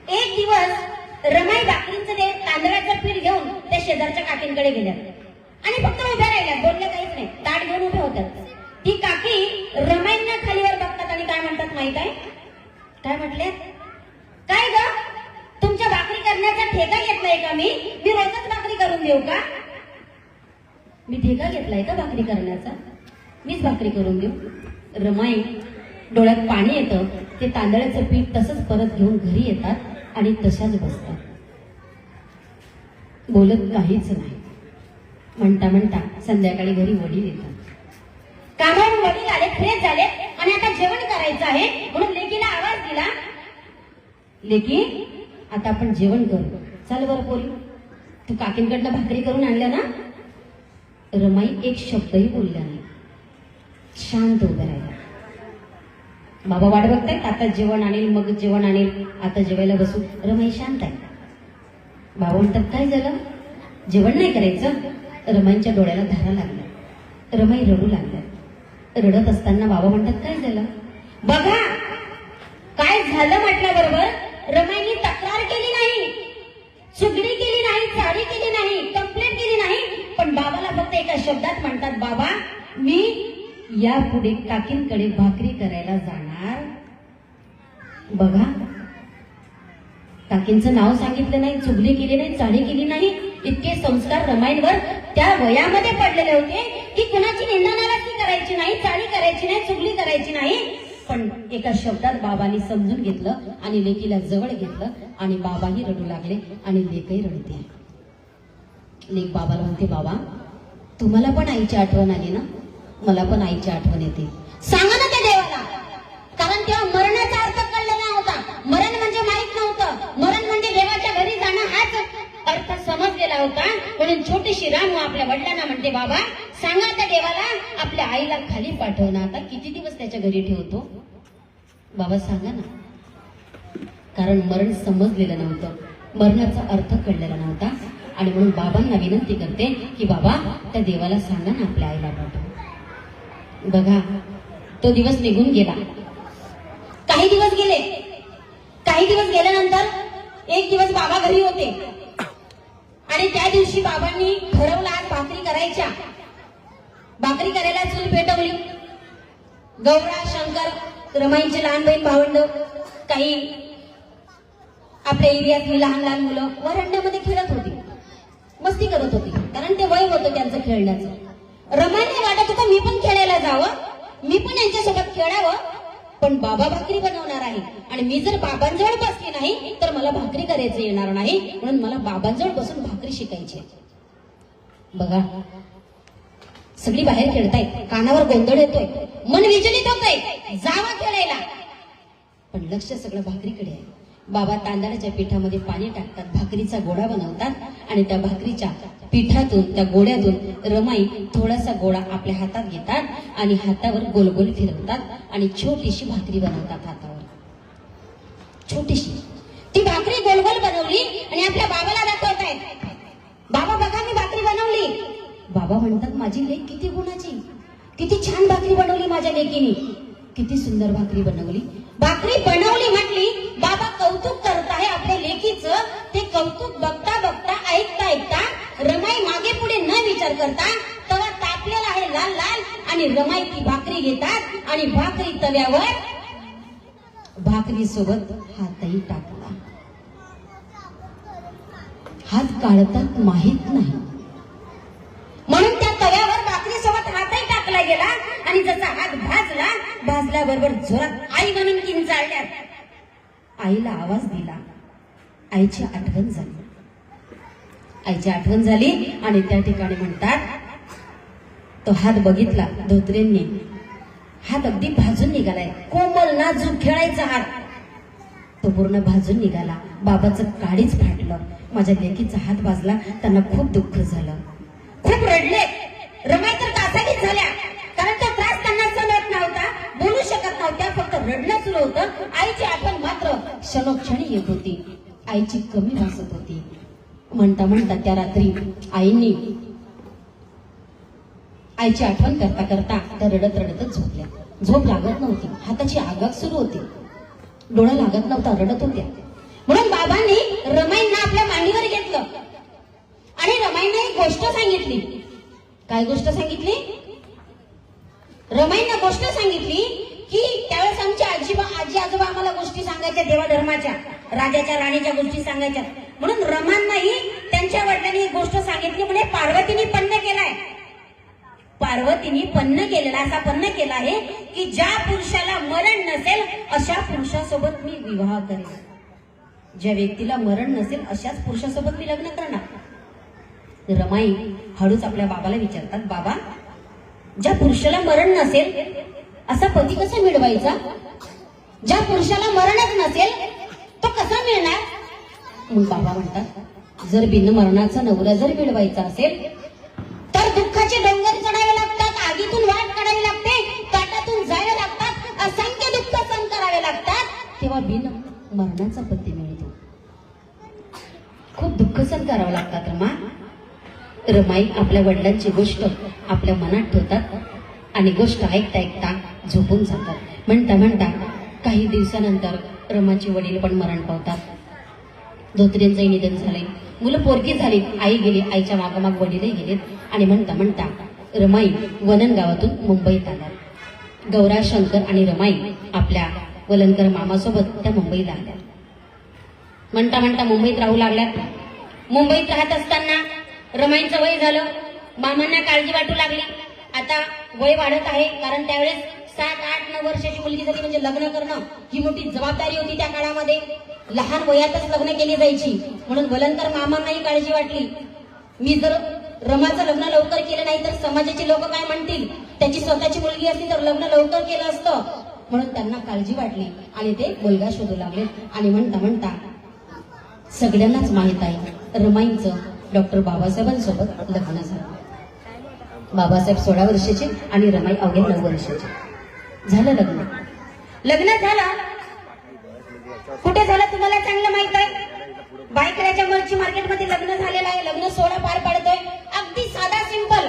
एक दिवस रमाई भाकरींचं ते तांदळाचं पीठ घेऊन त्या शेजारच्या काकींकडे गेल्या आणि फक्त उभ्या राहिल्या, बोलल्या काहीच नाही, ताट घेऊन उभ्या होत्यात. ती काकी रमाईंना खालीवर बघतात आणि काय म्हणतात माहित आहे? काय म्हटले? काय ग, तुमच्या भाकरी करण्याचा ठेका घेतलाय का? मी रोजच भाकरी करून देऊ का? मी ठेका घेतलाय का भाकरी करण्याचा? मीच भाकरी करून देऊ? रमाई डोळ्यात पाणी येतं. ते तांदळाचं पीठ तसंच परत घेऊन घरी येतात आणि तशाच बसतात, बोलत काहीच नाही. म्हणता संध्याकाळी घरी वडील येतात. कामावरून वडील आले, फ्रेश झाले आणि आता जेवण करायचं आहे म्हणून लेकीला आवाज दिला, लेकी आता आपण जेवण करू, चाल बरं पोरी, तू काकींकडनं भाकरी करून आणल्या ना? रमाई एक शब्दही बोलल्या नाही, शांत उभ्या राहिल्या. बाबा वाट बघतायत, आता जेवण आणेल, मग जेवण आणेल, आता जेवायला बसू. रमाई शांत आहे. बाबा म्हणतात काय झालं, जेवण नाही करायचं? रमाईच्या डोळ्याला धारा लागल्या, रमाई रडू लागल्या. रडत असताना बाबा म्हणतात काय झालं? बघा काय झालं म्हटल्याबरोबर रमाईने तक्रार केली नाही, चुगली केली नाही, चाडी केली नाही, कंप्लेंट केली नाही, पण बाबाला फक्त एका शब्दात म्हणतात, बाबा मी यापुढे काकींकडे भाकरी करायला जाणार. बघा काकींचं नाव सांगितलं नाही, चुगली केली नाही, चाडी केली नाही. इतके संस्कार रमाईंवर त्या वयामध्ये पडलेले होते की कुणाची निंदानालाची करायची नाही, चाडी करायची नाही, चुगली करायची नाही. पण एका शब्दात बाबांनी समजून घेतलं आणि लेकीला जवळ घेतलं आणि बाबाही रडू लागले आणि लेकही रडते. लेक बाबाला म्हणते, बाबा तुम्हाला पण आईची आठवण आली ना? मला पण आईची आठवण येते. सांगा ना त्या देवाला, कारण तेव्हा मरणाचा अर्थ कळलेला नव्हता. मरण म्हणजे माहित नव्हतं. मरण म्हणजे देवाच्या घरी जाणं हाच अर्थ समजलेला होता. म्हणून छोटीशी रामू आपल्या वडिलांना म्हणते, बाबा सांगा त्या देवाला आपल्या आईला खाली पाठव ना, आता किती दिवस त्याच्या घरी ठेवतो? बाबा सांगा ना. कारण मरण समजलेलं नव्हतं, मरणाचा अर्थ कळलेला नव्हता. आणि म्हणून बाबांना विनंती करते की बाबा त्या देवाला सांगा ना आपल्या आईला पाठव. बघा तो दिवस निघून गेला. काही दिवस गेले. काही दिवस गेल्यानंतर एक दिवस बाबा घरी होते आणि त्या दिवशी बाबांनी ठरवलं आज भाकरी करायच्या. भाकरी करायला चूल पेटवली. गौरा, शंकर, रमाईंची लहान बहीण भावंड, काही आपल्या एरियातली लहान लहान मुलं वरांड्यामध्ये खेळत होती, मस्ती करत होती. कारण ते वय होतं त्यांचं खेळण्याचं. रमाईने वाटत होतं मी पण खेळायला जावं, मी पण यांच्यासोबत खेळावं. पण बाबा भाकरी बनवणार आहे आणि मी जर बाबांजवळ बसली नाही तर मला भाकरी करायचं येणार नाही. म्हणून मला बाबांजवळ बसून भाकरी शिकायची. बघा सगळी बाहेर खेळतायत, कानावर गोंधळ येतोय, मन विचलित होतंय, जावा खेळायला. पण लक्ष सगळं भाकरीकडे आहे. बाबा तांदळाच्या पिठामध्ये पाणी टाकतात, भाकरीचा गोळा बनवतात आणि त्या भाकरीच्या पिठातून, त्या गोळ्यातून रमाई थोडासा गोळा आपल्या हातात घेतात आणि हातावर गोलगोल फिरवतात आणि छोटीशी भाकरी बनवतात हातावर. छोटीशी ती भाकरी गोलगोल बनवली आणि आपल्या बाबाला दाखवतायत. बाबा बघा मी भाकरी बनवली. बाबा म्हणतात माझी लेक किती गुणाची, किती छान भाकरी बनवली माझ्या लेकीने, किती सुंदर भाकरी बनवली. भाकरी बनवली म्हटली, बाबा कौतुक करत आहे आपल्या लेकीचं. ते कौतुक बघता बघता, ऐकता ऐकता रमाई मागे पुढे न विचार करता तवा तापलेला आहे लाल लाल आणि रमाई ती भाकरी घेतात आणि भाकरी तव्यावर, भाकरी सोबत हातही टाकला. हात काढतात माहित नाही म्हणून त्या तव्यावर भाकरी सोबत हातही टाकला गेला आणि जसा हात भाजला, भाजल्याबरोबर जोरात आई म्हणून किंचाळल्या. आईला आवाज दिला. आईची आठवण झाली. आईची आठवण झाली आणि त्या ठिकाणी म्हणतात तो हात बघितला धोत्रेंनी. हात अगदी भाजून निघालाय, कोमल नाजूक खेळायचा हात, तो पूर्ण भाजून निघाला. बाबाचं काळीच फाटलं. माझ्या लेकीचा हात भाजला. त्यांना खूप दुःख झालं, खूप रडले. रमाई तर कासावीस झाल्या, कारण तो त्रास त्यांना सहन होत नव्हता, बोलू शकत नव्हत्या, फक्त रडणं सुरू होतं. आईची आठवण मात्र क्षणोक्षणी येत होती. आईची कमी भासत होती. म्हणता म्हणता त्या रात्री आईंनी आईची आठवण करता करता त्या रडत रडतच झोपल्या. झोप लागत नव्हती, हाताची आगाग सुरू होती, डोळा लागत नव्हता, रडत होत्या. म्हणून बाबांनी रमाईंना आपल्या मांडीवर घेतलं आणि रमाईंना एक गोष्ट सांगितली. काय गोष्ट सांगितली? रमाईंना गोष्ट सांगितली की त्यावेळेस आमची आजी आजोबा आम्हाला गोष्टी सांगायच्या, देवाधर्माच्या, राजाच्या राणीच्या गोष्टी सांगायच्या. म्हणून रमांनाही त्यांच्या वडिलांनी एक गोष्ट सांगितली. म्हणजे पार्वतीने पन्न केलाय, पार्वतीने पन्न केलेला, असा पन्न केला आहे की ज्या पुरुषाला मरण नसेल अशा पुरुषासोबत मी विवाह करेन. ज्या व्यक्तीला मरण नसेल अशाच पुरुषासोबत मी लग्न करणार. रमाई हळूच आपल्या बाबाला विचारतात, बाबा ज्या पुरुषाला मरण नसेल असा पती कसा मिळवायचा? ज्या पुरुषाला मरणच नसेल तो कसा मिळणार? मग बाबा म्हणतात जर बिन मरणाचा नवरा जर मिळवायचा असेल तर दुःखाचे डोंगर चढावे लागतात, आगीतून वाट काढावी लागते, काटातून जायला लागतात, असंख्य दुःख मरणाचा पत्ती मिळतो. खूप दुःख सहन करावं लागतात रमा. रमाई आपल्या वडिलांची गोष्ट आपल्या मनात ठेवतात आणि गोष्ट ऐकता ऐकता झोपून जातात. म्हणता म्हणता काही दिवसानंतर रमाचे वडील पण मरण पावतात. धोत्रेंचंही निधन झाले. मुलं पोरकी झाली. आई गेली. आईच्या मागोमाग वडीलही गेलेत आणि म्हणता म्हणता रमाई वनन गावातून मुंबईत आल्या. गौरा, शंकर आणि रमाई आपल्या वलनकर मामासोबत त्या मुंबईला आल्या. म्हणता म्हणता मुंबईत राहू लागल्यात. मुंबईत राहत असताना रमाईचं वय झालं. मामांना काळजी वाटू लागली. आता वय वाढत आहे, कारण त्यावेळेस 7, 8, 9 वर्षाची मुलगी झाली म्हणजे लग्न करणं ही मोठी जबाबदारी होती. त्या काळामध्ये लहान वयातच लग्न केली जायची. म्हणून वलनकर मामांनाही काळजी वाटली. मी जर रमाचं लग्न लवकर केलं नाही तर समाजाचे लोक काय म्हणतील. त्याची स्वतःची मुलगी असती तर लग्न लवकर केलं असतं. म्हणून त्यांना काळजी वाटली आणि ते मुलगा शोधू लागले. आणि म्हणता म्हणता सगळ्यांनाच माहित आहे रमाईंचं डॉक्टर बाबासाहेबांसोबत लग्न झालं. बाबासाहेब 16 वर्षाचे आणि रमाई अवघ्या 9 वर्षाचे. झालं लग्न. लग्न झालं. कुठे झालं तुम्हाला चांगलं माहित आहे. बायकड्याच्या मर्ची मार्केटमध्ये लग्न झालेलं आहे. लग्न सोहळा पार पाडतोय. अगदी साधा सिंपल.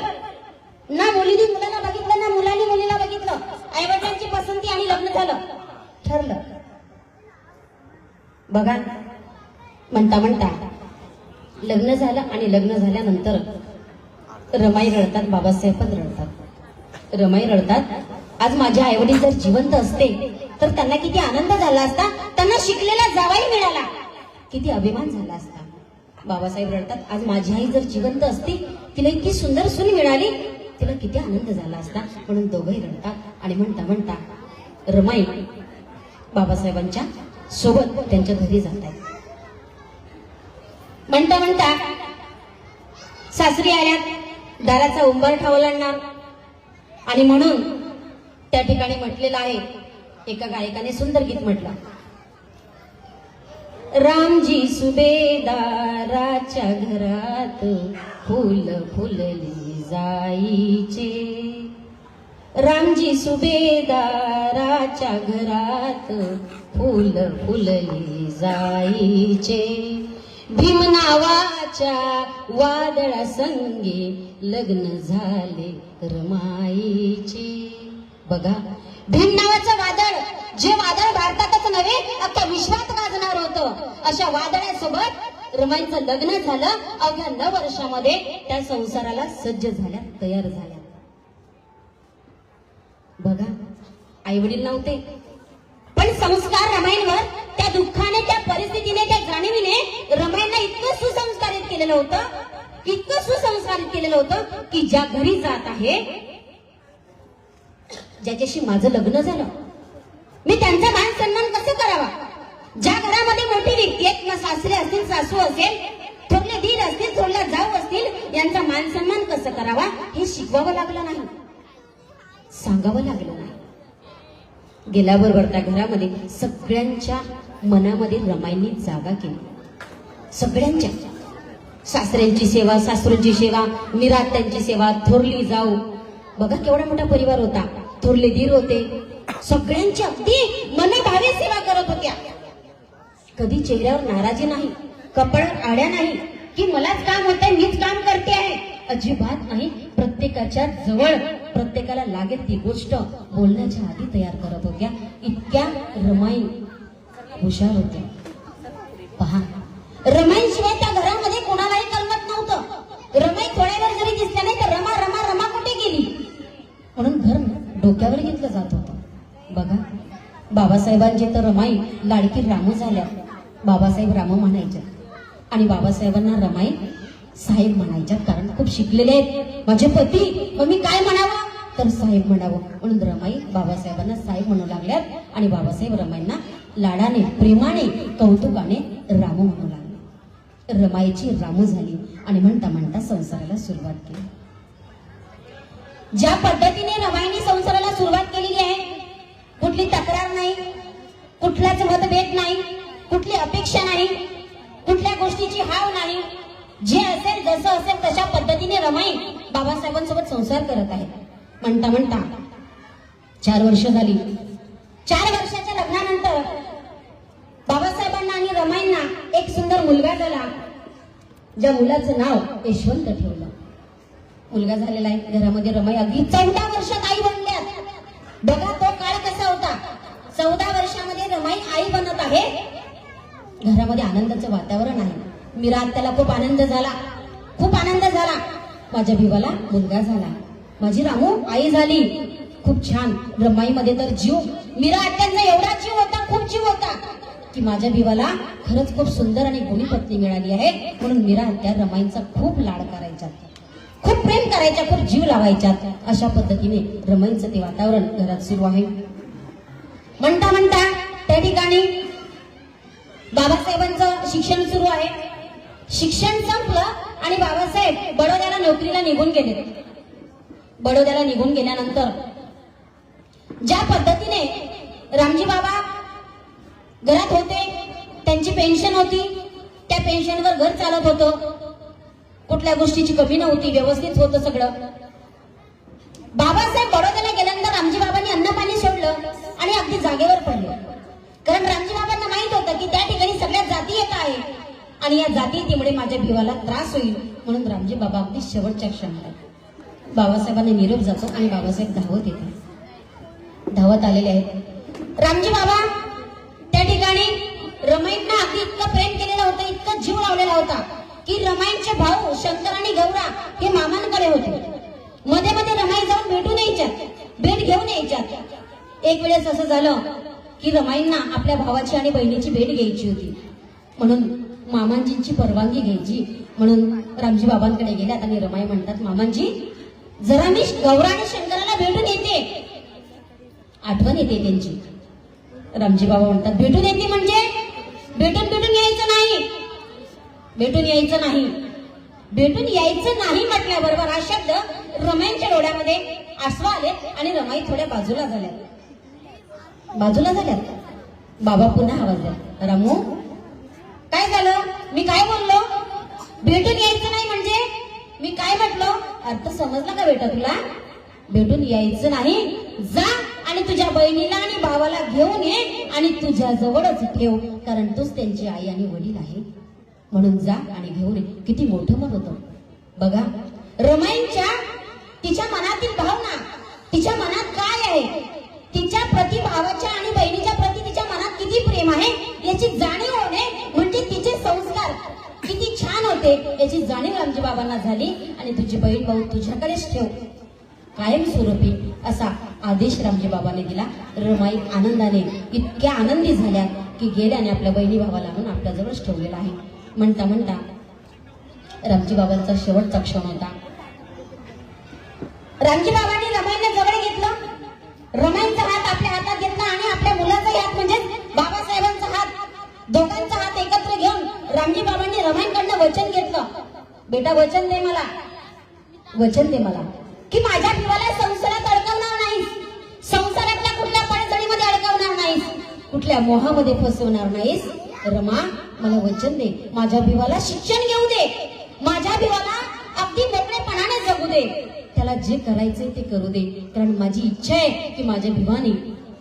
ना मुलीने मुलाला बघितलं ना मुलाने मुलीला बघितलं. आईवडिलांची पसंती आणि लग्न झालं. ठरलं. बघा म्हणता म्हणता लग्न झालं आणि लग्न झाल्यानंतर रमाई रडतात. बाबासाहेब पण रडतात. रमाई रडतात. आज माझे आईवडील जर जिवंत असते तर त्यांना किती आनंद झाला असता. त्यांना शिकलेला जावाई मिळाला. किती अभिमान झाला असता. बाबासाहेब रडतात. आज माझी आई जर जिवंत असती तिला इतकी सुंदर सून मिळाली तिला किती आनंद झाला असता. म्हणून दोघंही रडतात आणि म्हणता म्हणता रमाई बाबासाहेबांच्या सोबत त्यांच्या घरी जात आहेत. म्हणता म्हणता सासरी आल्यात. दाराचा उंबरठा ओलांडणार आणि म्हणून त्या ठिकाणी म्हटलेलं आहे. एका गायकाने सुंदर गीत म्हटलं. रामजी सुभेदाराच्या घरात फुल फुलली जाईचे. रामजी सुभेदाराच्या घरात फुल फुलली जाईचे. भीम नावाच्या वादळा संगे लग्न झाले रमाईचे. बघा भीम नावाचं वादळ, जे वादळ भारतातच नव्हे अख्ख्या विश्वात गाजणार होतं, अशा वादळासोबत रमाईचं लग्न झालं. अवघ्या 9 वर्षामध्ये त्या संसाराला सज्ज झाल्या, तयार झाल्या. बघा आई वडील नव्हते पण संस्कार रमाईंवर त्या दुःखाने, त्या परिस्थितीने, त्या जाणीवीने रमाईंना इतकं सुसंस्कारित केलेलं होतं, इतकं सुसंस्कारित केलेलं होतं की ज्या घरी जात आहे, ज्याच्याशी माझं लग्न झालं, मी त्यांचा मान सन्मान कसं करावा. ज्या घरामध्ये मोठी व्यक्ती आहेत, ना सासरे असतील, सासू असेल, थोरले दीर असतील, थोरल्या जाऊ असतील, यांचा मान सन्मान कसं करावा हे शिकवावं लागलं नाही, सांगावं लागलं नाही. गेल्याबरोबर त्या घरामध्ये सगळ्यांच्या मनामध्ये रमाईंनी जागा केली. सगळ्यांच्या, सासऱ्यांची सेवा, सासरूंची सेवा, निरात्यांची सेवा, थोरली जाऊ, बघा केवढा मोठा परिवार होता, थोरले दीर होते, सगळ्यांची अगदी मनभावे सेवा करत होत्या. कधी चेहऱ्यावर नाराजी नाही, कपाळावर आड्या नाही की मलाच काम होतंय, मीच काम करते आहे, अजिबात नाही. प्रत्येकाच्या जवळ, प्रत्येकाला लागेल ती गोष्ट बोलण्याच्या आधी तयार करत होत्या. इतक्या रमाई हुशार होत्या. पहा, रमाईशिवाय त्या घरामध्ये कोणालाही कळत नव्हतं. रमाई थोड्या वेळ जरी दिसल्या नाही तर रमा रमा रमा कुठे गेली म्हणून घर डोक्यावर घेतलं जात होतं. बघा बाबासाहेबांची तर रमाई लाडकी रामू झाल्या. बाबासाहेब राम म्हणायच्या आणि बाबासाहेबांना रमाई साहेब म्हणायच्या, कारण खूप शिकलेले आहेत माझे पती, मग मी काय म्हणावं तर साहेब म्हणावं. म्हणून रमाई बाबासाहेबांना साहेब म्हणू लागल्यात आणि बाबासाहेब रमाईंना लाडाने, प्रेमाने, कौतुकाने रामू म्हणू लागले. रमाईची रामू झाली आणि म्हणता म्हणता संसाराला सुरुवात केली. ज्या पद्धतीने रमाईने संसाराला सुरुवात केलेली आहे, कुठली तक्रार नाही, कुठलाच मतभेद नाही, कुठली अपेक्षा नाही, कुठल्या गोष्टीची हाव नाही. जे असेल जसं असेल तशा पद्धतीने रमाई बाबासाहेबांसोबत संसार करत आहे. म्हणता म्हणता 4 वर्ष झाली. 4 वर्षाच्या लग्नानंतर बाबासाहेब आणि रमाईंना एक सुंदर मुलगा झाला, ज्या मुलाचं नाव यशवंत ठेवलं. मुलगा झालेला आहे घरामध्ये. रमाई अगदी 14 वर्षात आई बनल्यात. बघा तो काळ कसा होता. 14 वर्षामध्ये रमाई आई बनत आहे. घरामध्ये आनंदाचं वातावरण आहे. मीरा त्याला खूप आनंद झाला, खूप आनंद झाला. माझ्या भिवाला मुलगा झाला, माझी रामू आई झाली. खूप छान. रमाईमध्ये तर जीव, मीरा आत्यांचा एवढा जीव होता, खूप जीव होता की माझ्या भिवाला खरंच खूप सुंदर आणि गुणी पत्नी मिळाली आहे. म्हणून मीरा आत्या रमाईंचा खूप लाड करायच्या, खूप प्रेम करायच्या, खूप जीव लावायच्या. अशा पद्धतीने रमाईंचं ते वातावरण घरात सुरू आहे. म्हणता म्हणता त्या ठिकाणी बाबासाहेबांचं शिक्षण सुरू आहे. शिक्षण संपलं आणि बाबासाहेब बडोद्याला नोकरीला निघून गेले. बडोद्याला निघून गेल्यानंतर ज्या पद्धतीने रामजी बाबा घरात होते, त्यांची पेन्शन होती, त्या पेन्शनवर घर चालत होतं. कुठल्या गोष्टीची कमी नव्हती, व्यवस्थित होतं सगळं. बाबासाहेब बडोद्याला गेल्यानंतर रामजी बाबांनी अन्न पाणी सोडलं आणि अगदी जागेवर पडले. कारण रामजी बाबांना माहित होतं की त्या ठिकाणी सगळ्या जाती येत आहे आणि या जातीमुळे माझ्या भिवाला त्रास होईल. म्हणून रामजी बाबा अगदी शेवटच्या क्षणाला बाबासाहेबांनी निरोप जातो आणि बाबासाहेब धावत येतात. धावत आलेले आहेत. रामजी बाबा त्या ठिकाणी रमाईंना अगदी इतकं प्रेम केलेलं होतं, इतकं जीव लावलेला होता की रमाईंचे भाऊ शंकर आणि गौरा हे मामांकडे होते. मध्ये मध्ये रमाई जाऊन भेटून यायच्यात, भेट घेऊन यायच्यात. एक वेळेस असं झालं की रमाईंना आपल्या भावाची आणि बहिणीची भेट घ्यायची होती. म्हणून मामांजींची परवानगी घ्यायची म्हणून रामजी बाबांकडे गेल्यात आणि रमाई म्हणतात, मामांजी जरा मी गौरा आणि शंकराला भेटून येते, आठवण येते त्यांची. रामजी बाबा म्हणतात, भेटून येते म्हणजे भेटून यायचं नाही, भेटून यायचं नाही. भेटून यायचं नाही म्हटल्याबरोबर हा शब्द रमाईंच्या डोळ्यामध्ये आसवा आले आणि रमाई थोड्या बाजूला झाल्यात. बाबा पुन्हा आवाज द्या, रामू काय झालं, मी काय बोललो, भेटून यायचं नाही म्हणजे मी काय म्हटलो, अर्थ समजला का बेटा तुला? भेटून यायचं नाही, जा आणि तुझ्या बहिणीला आणि भावाला घेऊन ये आणि तुझ्या जवळच ठेव, कारण तूच त्यांची आई आणि वडील आहे. म्हणून जा आणि घेऊन ये. किती मोठं मन होतं बघा. रमाईंच्या तिच्या मनातील भावना, तिच्या मनात काय आहे, तिच्या प्रति भावाच्या आणि बहिणीच्या प्रति तिच्या मनात किती प्रेम आहे याची जाणीव होणे म्हणजे तिचे संस्कार किती छान होते याची जाणीव रामजी बाबांना झाली. आणि तुझी बहीण भाऊ तुझ्याकडेच ठेव कायम स्वरूपी असा आदेश रामजी बाबांनी दिला. रमाई आनंदाने इतक्या आनंदी झाल्या की गेल्याने आपल्या बहिणी भावाला आणून आपल्या जवळच ठेवलेला आहे. म्हणता म्हणता रामजी बाबांचा शेवटचा क्षण होता. रामजी बाबांनी रमाईला जवळ घेतलं, रमाईचा हात आपल्या हातात घेतला आणि आपल्या मुलाचा हात म्हणजे बाबासाहेबांचा हात, दोघांचा हात एकत्र घेऊन रामजी बाबांनी रमाईकडनं वचन घेतलं, बेटा वचन दे मला, वचन दे मला की माझ्या भिवाला संसारात अडकवणार नाहीस, संसारातल्या कुठल्या पडझडीमध्ये अडकवणार नाहीस, कुठल्या मोहामध्ये फसवणार नाहीस. रमा मला वचन दे, माझ्या भिवाला शिक्षण घेऊ दे, माझ्या भिवाला अगदी मोकळेपणाने जगू दे, त्याला जे करायचंय ते करू दे. कारण माझी इच्छा आहे की माझ्या भिवाने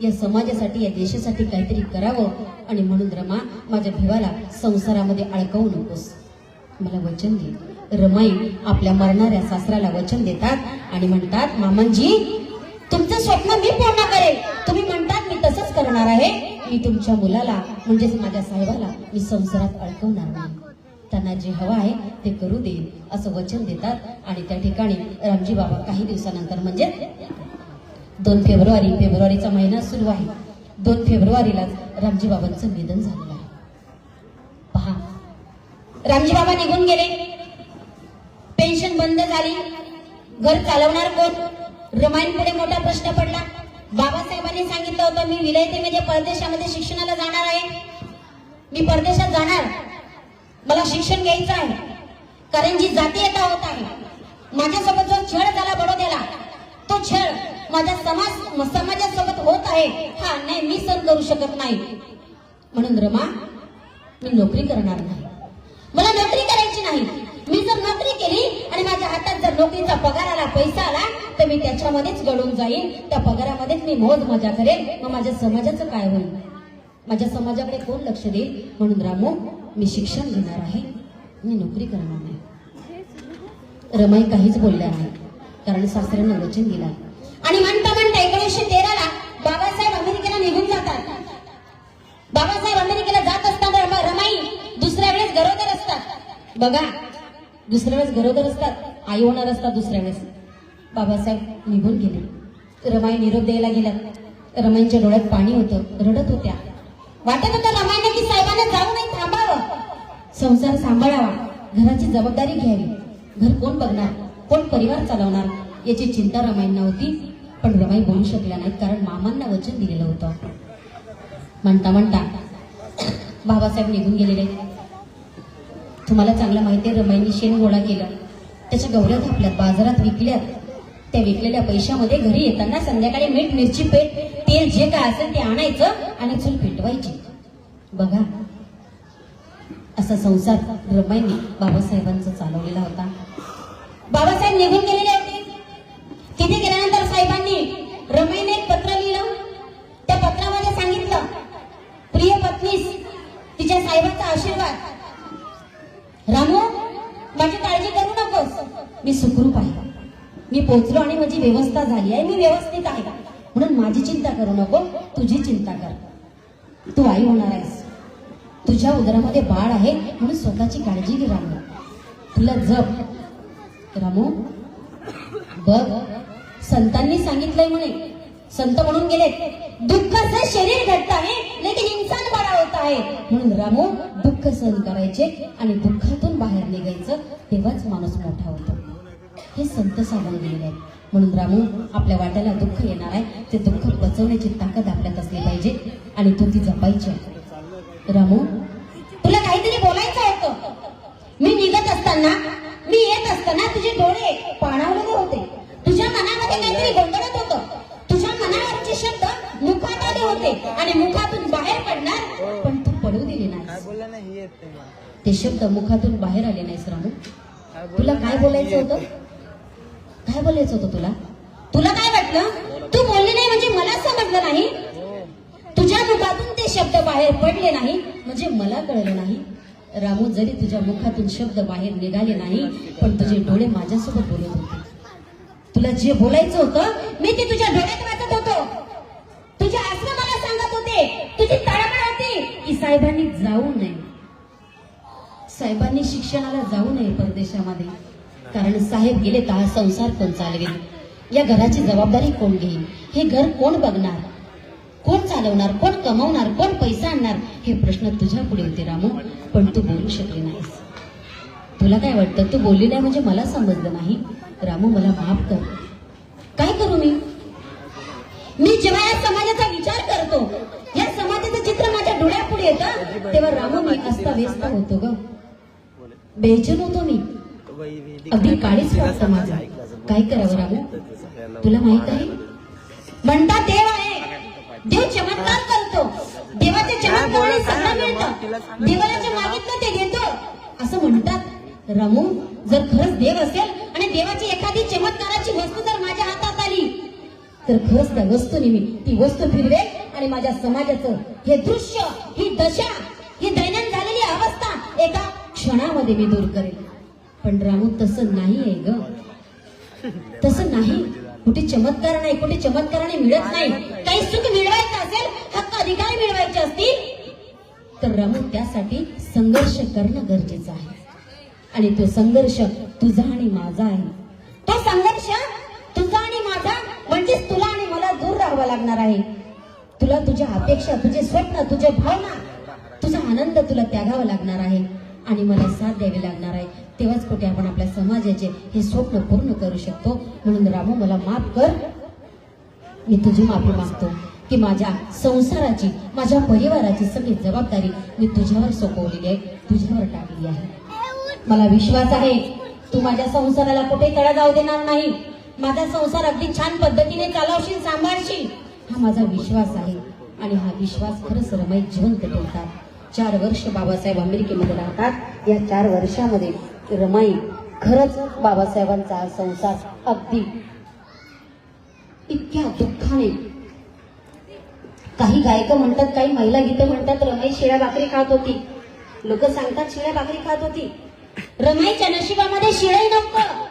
या समाजासाठी या देशासाठी काहीतरी करावं. आणि म्हणून रमा माझ्या भिवाला संसारामध्ये अडकवू नकोस, मला वचन दे. रमाई आपल्या मरणाऱ्या सासऱ्याला वचन देतात आणि म्हणतात, मामांजी तुमचं स्वप्न मी पूर्ण करेल. तुम्ही म्हणतात मी तसंच करणार आहे, मी तुमच्या मुलाला म्हणजेच माझ्या साहेबाला मी संसारात अडकवणार नाही, त्यांना जे हवं आहे ते करू देईल असं वचन देतात. आणि त्या ठिकाणी रामजी बाबा काही दिवसानंतर म्हणजे 2 फेब्रुवारीचा महिना सुरू आहे. 2 फेब्रुवारीलाच रामजी बाबांचं निधन झालेलं आहे. पहा, रामजी बाबा निघून गेले, पेन्शन बंद झाली, घर चालवणार कोण? रमाईंपुढे मोठा प्रश्न पडला. बाबासाहेबांनी सांगितलं होतं मी विलायतेमध्ये परदेशामध्ये शिक्षणाला जाणार आहे, मी परदेशात जाणार, मला शिक्षण घ्यायचं आहे. कारण जी जाती येता होत आहे, माझ्यासोबत जो छळ झाला बडोद्याला, तो छळ माझ्या समाजासोबत होत आहे, हा अन्याय मी सहन करू शकत नाही. म्हणून रमा मी नोकरी करणार नाही, मला नोकरी करायची नाही. मी जर नोकरी केली आणि माझ्या हातात जर नोकरीचा पगार आला, पैसा आला, तर मी त्याच्यामध्येच गळून जाईन, त्या पगारामध्येच मी मौज मजा करेन, मग माझ्या समाजाचं काय होईल? माझ्या समाजाकडे कोण लक्ष देईल? म्हणून रामू, मी शिक्षण घेणार आहे, मी नोकरी करणार नाही. रमाई काहीच बोलल्या नाही, कारण सासऱ्यांना वचन दिलं. आणि म्हणता म्हणता 1913 ला बाबासाहेब अमेरिकेला निघून जातात. बाबासाहेब अमेरिकेला जात असताना रमाई दुसऱ्या वेळेस गरोदर असतात. बघा, दुसऱ्या वेळेस गरोदर असतात, आई होणार असतात दुसऱ्या वेळेस. बाबासाहेब निघून गेले. रमाई निरोप द्यायला गेल्या. रमाईंच्या डोळ्यात पाणी होतं, रडत होत्या. वाटत होतं रमाईने की साहेबांना जाऊ नये, थांबावं. संसार सांभाळावा, घराची जबाबदारी घ्यावी. घर कोण बघणार, कोण परिवार चालवणार याची चिंता रमाईंना होती. पण रमाई बोलू शकल्या नाहीत, कारण मामांना वचन दिलेलं होतं. म्हणता म्हणता बाबासाहेब निघून गेलेले. तुम्हाला चांगलं माहिती आहे, रमाईंनी शेण गोळा केलं, त्याच्या गवऱ्या थापल्यात, बाजारात विकल्यात. त्या विकलेल्या पैशामध्ये घरी येताना संध्याकाळी मीठ, मिरची, पेट, तेल जे काय असेल ते आणायचं आणि चूल पेटवायची. बघा, असा संसार रमाईंनी बाबासाहेबांचा चालवलेला होता. बाबासाहेब निघून गेलेले होते. तिथे गेल्यानंतर साहेबांनी रमाईने एक पत्र लिहिलं. त्या पत्रामध्ये सांगितलं, प्रिय पत्नीस, तिच्या साहेबांचा आशीर्वाद. रामू, माझी काळजी करू नकोस, मी सुखरूप आहे, मी पोचलो आणि माझी व्यवस्था झाली आहे, मी व्यवस्थित आहे, म्हणून माझी चिंता करू नको, तुझी चिंता कर. तू आई होणार आहेस, तुझ्या उदरामध्ये बाळ आहे, म्हणून स्वतःची काळजी घे रामू. तुला जप. रामू बघ, संतांनी सांगितलंय म्हणे, संत म्हणून गेले, दुःख से शरीर घटता है लेकिन इंसान बड़ा होता है. म्हणून रामू, दुःख सहन करायचे आणि दुःखातून बाहेर निघायचं, तेव्हाच माणूस मोठा होतो. हे संत सांगून गेलेले आहेत. म्हणून रामू, आपल्या वाट्याला दुःख येणार आहे, ते दुःख पचवण्याची ताकद आपल्यात असली पाहिजे आणि तू ती जपायची. रामू, तुला काहीतरी बोलायचं होतं. मी निघत असताना, मी येत असताना तुझे डोळे पाणावलेले होते. तुझ्या मनामध्ये काहीतरी गोंधळत होतं. तुझ्या मनावरचे शब्द मुखात आले होते आणि मुखातून बाहेर पडणार, पण तू पडू दिले नाही. ते शब्द मुखातून बाहेर आले नाहीस रामू. तुला काय बोलायचं होतं? काय बोलायचं होतं तुला? तुला काय वाटलं? तू बोलली नाही म्हणजे मला समजलं नाही? तुझ्या मुखातून ते शब्द बाहेर पडले नाही म्हणजे मला कळलं नाही? रामू, जरी तुझ्या मुखातून शब्द बाहेर निघाले नाही, पण तुझे डोळे माझ्यासोबत बोलत होते. तुला जे बोलायचं होतं, मी ते तुझ्या डोळ्यात वाचत होतो. तुझे आसरा मला सांगत होते, तुझी तळमळ होती की साहेबांनी जाऊ नये, साहेबांनी शिक्षणाला जाऊ नये परदेशामध्ये. कारण साहेब गेले तर हा संसार कोण चालवेल, या घराची जबाबदारी कोण घेईल, हे घर कोण बघणार, कोण चालवणार, कोण कमवणार, कोण पैसा आणणार, हे प्रश्न तुझ्या पुढे होते रामू. पण तू बोलू शकली नाहीस. तुला काय वाटतं, तू बोलली नाही म्हणजे मला समजलं नाही? रामू, मला माफ कर. काय करू मी? मी जेव्हा या समाजाचा विचार करतो, या समाजाचं चित्र माझ्या डोळ्यापुढे येतं, तेव्हा रामू, मी अस्ताव्यस्त होतो ग, बेचैन होतो मी, अगदी काळीच वाटतं माझं. काय करावं रामू? तुला माहित आहे, म्हणतात देव आहे, देव चमत्कार करतो, देवाच्या चमत्काराने सगळं मिळतं, देवाला जे मागितलं ते देतो असं म्हणतात. रामू, जर खरंच देव असेल आणि देवाची एखादी चमत्काराची वस्तू जर माझ्या हातात आली, तर खरंच त्या वस्तूने मी ती वस्तू फिरवेल आणि माझ्या समाजाचं हे दृश्य, ही दशा, ही दैनंदिन झालेली अवस्था एका क्षणामध्ये मी दूर करेल. पण रामू, तसं नाही आहे ग, तसं नाही. कुठे चमत्कार नाही, कुठे चमत्काराने मिळत नाही. काही सुख मिळवायचं असेल, हक्क अधिकार मिळवायचे असतील, तर रामू, त्यासाठी संघर्ष करणं गरजेचं आहे. आणि तो संघर्ष तुझा आणि माझा आहे. तो संघर्ष तुझा आणि माझा म्हणजेच तुला आणि मला दूर राहावं लागणार आहे. तुला तुझ्या अपेक्षा, तुझे स्वप्न, तुझे भावना, तुझा आनंद तुला त्यागावा लागणार आहे आणि मला साथ द्यावी लागणार आहे. तेव्हाच कुठे आपण आपल्या समाजाचे हे स्वप्न पूर्ण करू शकतो. म्हणून रामू, मला माफ कर. मी तुझी माफी मागतो की माझ्या संसाराची, माझ्या परिवाराची सगळी जबाबदारी मी तुझ्यावर सोपवलेली आहे, तुझ्यावर टाकली आहे. मला विश्वास आहे, तू माझ्या संसाराला कुठे तडा जाऊ देणार नाही. माझा संसार अगदी छान पद्धतीने चालवशील, सांभाळशील, हा माझा विश्वास आहे. आणि हा विश्वास खरंच रमाई जिवंत ठेवतात. 4 वर्ष बाबासाहेब अमेरिकेमध्ये राहतात. या 4 वर्षामध्ये रमाई खरंच बाबासाहेबांचा हा संसार अगदी इतक्या दुःखाने, काही गायक म्हणतात, काही महिला गीतं म्हणतात रमाई शिळ्या भाकरी खात होती. लोक सांगतात शिळ्या भाकरी खात होती. रमाईच्या नशिबामध्ये शिळही नव्हतं,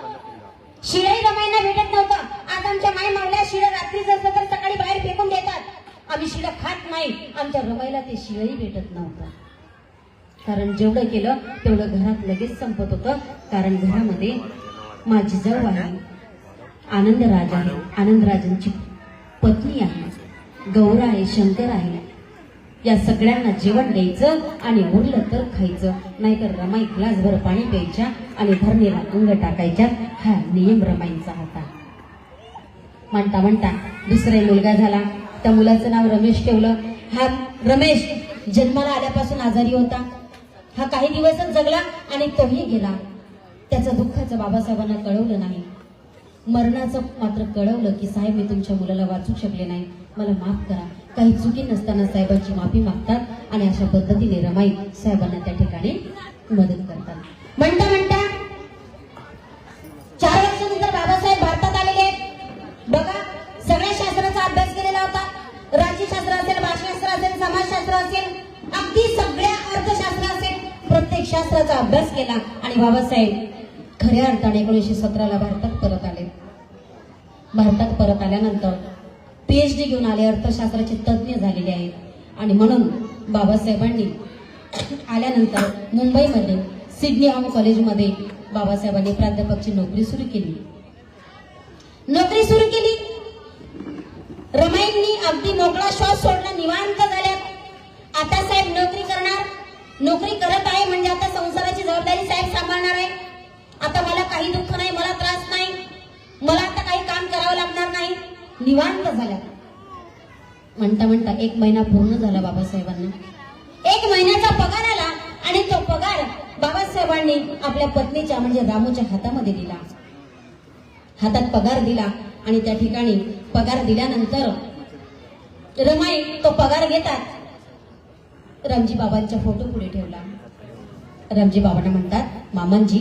शिळही रमाईला भेटत नव्हतं. आज आमच्या माई मावल्या शिळं रात्रीच असलं तर सकाळी बाहेर फेकून देतात. आम्ही शिळं खात नाही. आमच्या रमाईला ते शिळही भेटत नव्हतं. कारण जेवढं केलं तेवढं घरात लगेच संपत होतं. कारण घरामध्ये माझी जाऊ आहे, आनंदराज आहे, आनंदराजांची पत्नी आहे, गौरा आहे, शंकर आहे. या सगळ्यांना जेवण द्यायचं आणि उरलं तर खायचं. नाहीतर रमाई ग्लासभर पाणी प्यायच्या आणि धरणीला अंग टाकायच्या. हा नियम रमाईंचा होता. म्हणता म्हणता दुसरा मुलगा झाला. त्या मुलाचं नाव रमेश ठेवलं. हा रमेश जन्माला आल्यापासून आजारी होता. हा काही दिवसच जगला आणि तोही गेला. त्याचं दुःखाचं बाबासाहेबांना कळवलं नाही. मरणाचं मात्र कळवलं की साहेब मी तुमच्या मुलाला वाचू शकले नाही, मला माफ करा. काही चुकी नसताना साहेबांची माफी मागतात आणि अशा पद्धतीने रमाई साहेबांना त्या ठिकाणी मदत करतात. म्हणता म्हणता 4 वर्षानंतर बाबासाहेब भारतात आलेले आहेत. बघा सगळ्या शास्त्राचा अभ्यास केलेला होता. राज्यशास्त्र असेल, भाषाशास्त्र असेल, समाजशास्त्र असेल, अगदी सगळ्या अर्थशास्त्र असेल, प्रत्येक शास्त्राचा अभ्यास केला आणि बाबासाहेब खऱ्या अर्थाने 1917ला भारतात परत आले. भारतात परत आल्यानंतर PhD घेऊन आले, अर्थशास्त्राचे तज्ज्ञ झालेले आहेत. आणि म्हणून बाबासाहेबांनी आल्यानंतर मुंबईमध्ये सिडनी होम कॉलेजमध्ये बाबासाहेबांनी प्राध्यापकची नोकरी सुरू केली. रमाईंनी अगदी मोकळा श्वास सोडला, निवांत झाल्यात. आता साहेब नोकरी करणार, नोकरी करत आहे म्हणजे आता संसाराची जबाबदारी साहेब सांभाळणार आहे. आता मला काही दुःख नाही, मला त्रास नाही, मला आता काही काम करावं लागणार नाही, निवांत झाल्या. म्हणता म्हणता 1 महिना पूर्ण झाला बाबासाहेबांना. 1 महिन्याचा पगार आला आणि तो पगार बाबासाहेबांनी आपल्या पत्नीच्या म्हणजे रामूच्या हातामध्ये दिला. हातात पगार दिला आणि त्या ठिकाणी पगार दिल्यानंतर रमाई तो पगार घेतात रामजी बाबांच्या फोटो पुढे ठेवला. रामजी बाबांना म्हणतात मामांजी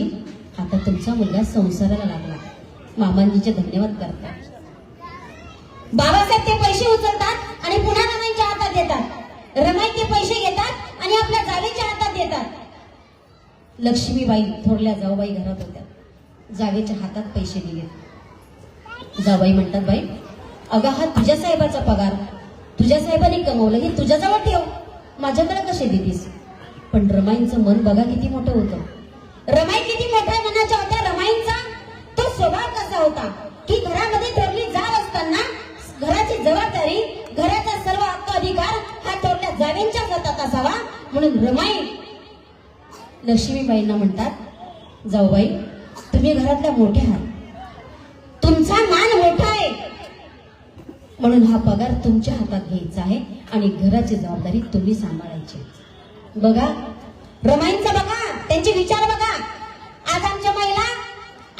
आता तुमचा मुलगा संसाराला लागला. मामांजीचे धन्यवाद करतात. बाबासाहेब ते पैसे उचलतात आणि पुन्हा रमाईच्या हातात देतात. रमाई ते पैसे घेतात आणि आपल्या जावेच्या हातात देतात. लक्ष्मीबाई थोरल्या जाऊबाई घरात होत्या. जावेच्या हातात पैसे दिले. जाऊबाई म्हणतात बाई अगं हा तुझ्या साहेबाचा पगार, तुझ्या साहेबांनी कमवलं, हे तुझ्याजवळ ठेव, माझ्याकडे कसे देतीस. पण रमाईंचं मन बघा किती मोठं होतं. रमाई किती मोठ्या मनाच्या होत्या. रमाईंचा तो स्वभाव कसा होता की घरामध्ये थोरली जाव असताना घराची जबाबदारी, घराचा सर्व हक्क अधिकार हा थोरल्या जावेंच्याच हातात असावा. म्हणून रमाई लक्ष्मीबाईंना म्हणतात जाऊबाई तुम्ही घरातल्या मोठ्या आहात, तुमचा मान मोठा आहे, म्हणून हा पगार तुमच्या हातात घ्यायचा आहे आणि घराची जबाबदारी तुम्ही सांभाळायची. बघा रमाईंचा बघा, त्यांचे विचार बघा. आज आमच्या महिला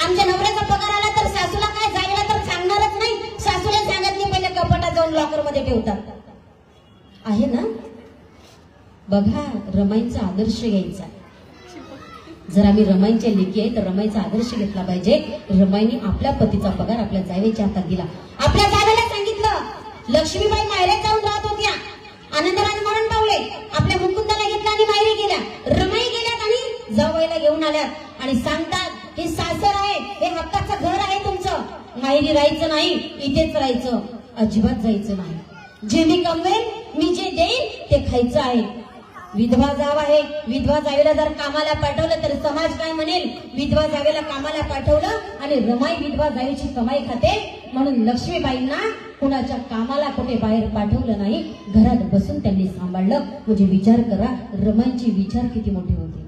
आमच्या नवऱ्याचा पगार आला तर सासूला काय जायला तर सांगणारच नाही. सासूला सांगत नाही, पहिले कपाटात जाऊन लॉकर मध्ये ठेवतात. आहे ना. बघा रमाईंचा आदर्श घ्यायचा. जर आम्ही रमाईंच्या लेकी आहे तर रमाईचा आदर्श घेतला पाहिजे. रमाईने आपल्या पतीचा पगार आपल्या जावेच्या हातात दिला. आपल्या जावेला सांगितलं. लक्ष्मीबाई माहेरात जाऊन राहत होत्या. आनंदराज मरण पावले. आपल्या मुकुंदाला घेतला आणि माहेरी गेल्या. रमाई गेल्यात आणि जावयाला घेऊन आल्यात आणि सांगतात हे सासर आहे, हे हक्काचं घर आहे तुमचं, माहेरी राहायचं नाही, इथेच राहायचं, अजिबात जायचं नाही. जे मी कमवेन, मी जे देईन ते खायचं आहे. विधवा जाव आहे, विधवा जावेला जर कामाला पाठवलं तर समाज काय म्हणेल. विधवा जावेला कामाला पाठवलं आणि रमाई विधवा जावेची कमाई खाते. म्हणून लक्ष्मीबाईंना कुणाच्या कामाला कुठे बाहेर पाठवलं नाही, घरात बसून त्यांनी सांभाळलं. म्हणजे विचार करा रमाईंचे विचार किती मोठे होते.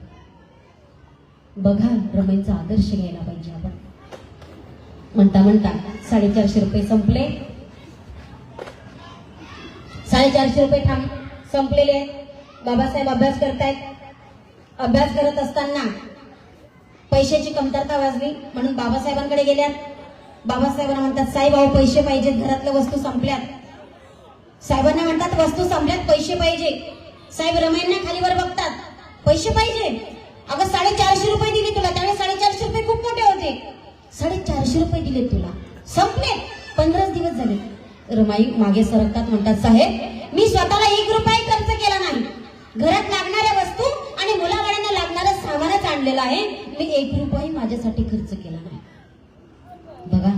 बघा रमाईंचा आदर्श घ्यायला पाहिजे आपण. म्हणता म्हणता 450 रुपये संपले. 450 रुपये संपलेले. बाबासाहेब अभ्यास करतायत. अभ्यास करत असताना पैशाची कमतरता वाजली म्हणून बाबासाहेबांकडे गेल्यात. बाबासाहेबांना म्हणतात साहेब अहो पैसे पाहिजेत, घरातल्या वस्तू संपल्यात. साहेबांना म्हणतात वस्तू संपल्यात, पैसे पाहिजे. साहेब रमाईंना खालीवर बघतात. पैसे पाहिजे. अगं 450 रुपये दिले तुला. त्यावेळेस 450 रुपये खूप मोठे होते. 450 रुपये दिले तुला, संपले. 15 दिवस झाले. रमाई मागे सरकतात. म्हणतात साहेब मी स्वतःला 1 रुपया खर्च केला नाही. घरात लागणाऱ्या वस्तू आणि मुलाबाळांना लागणारं सामानच आणलेलं आहे. मी 1 रुपयाही माझ्यासाठी खर्च केला नाही. बघा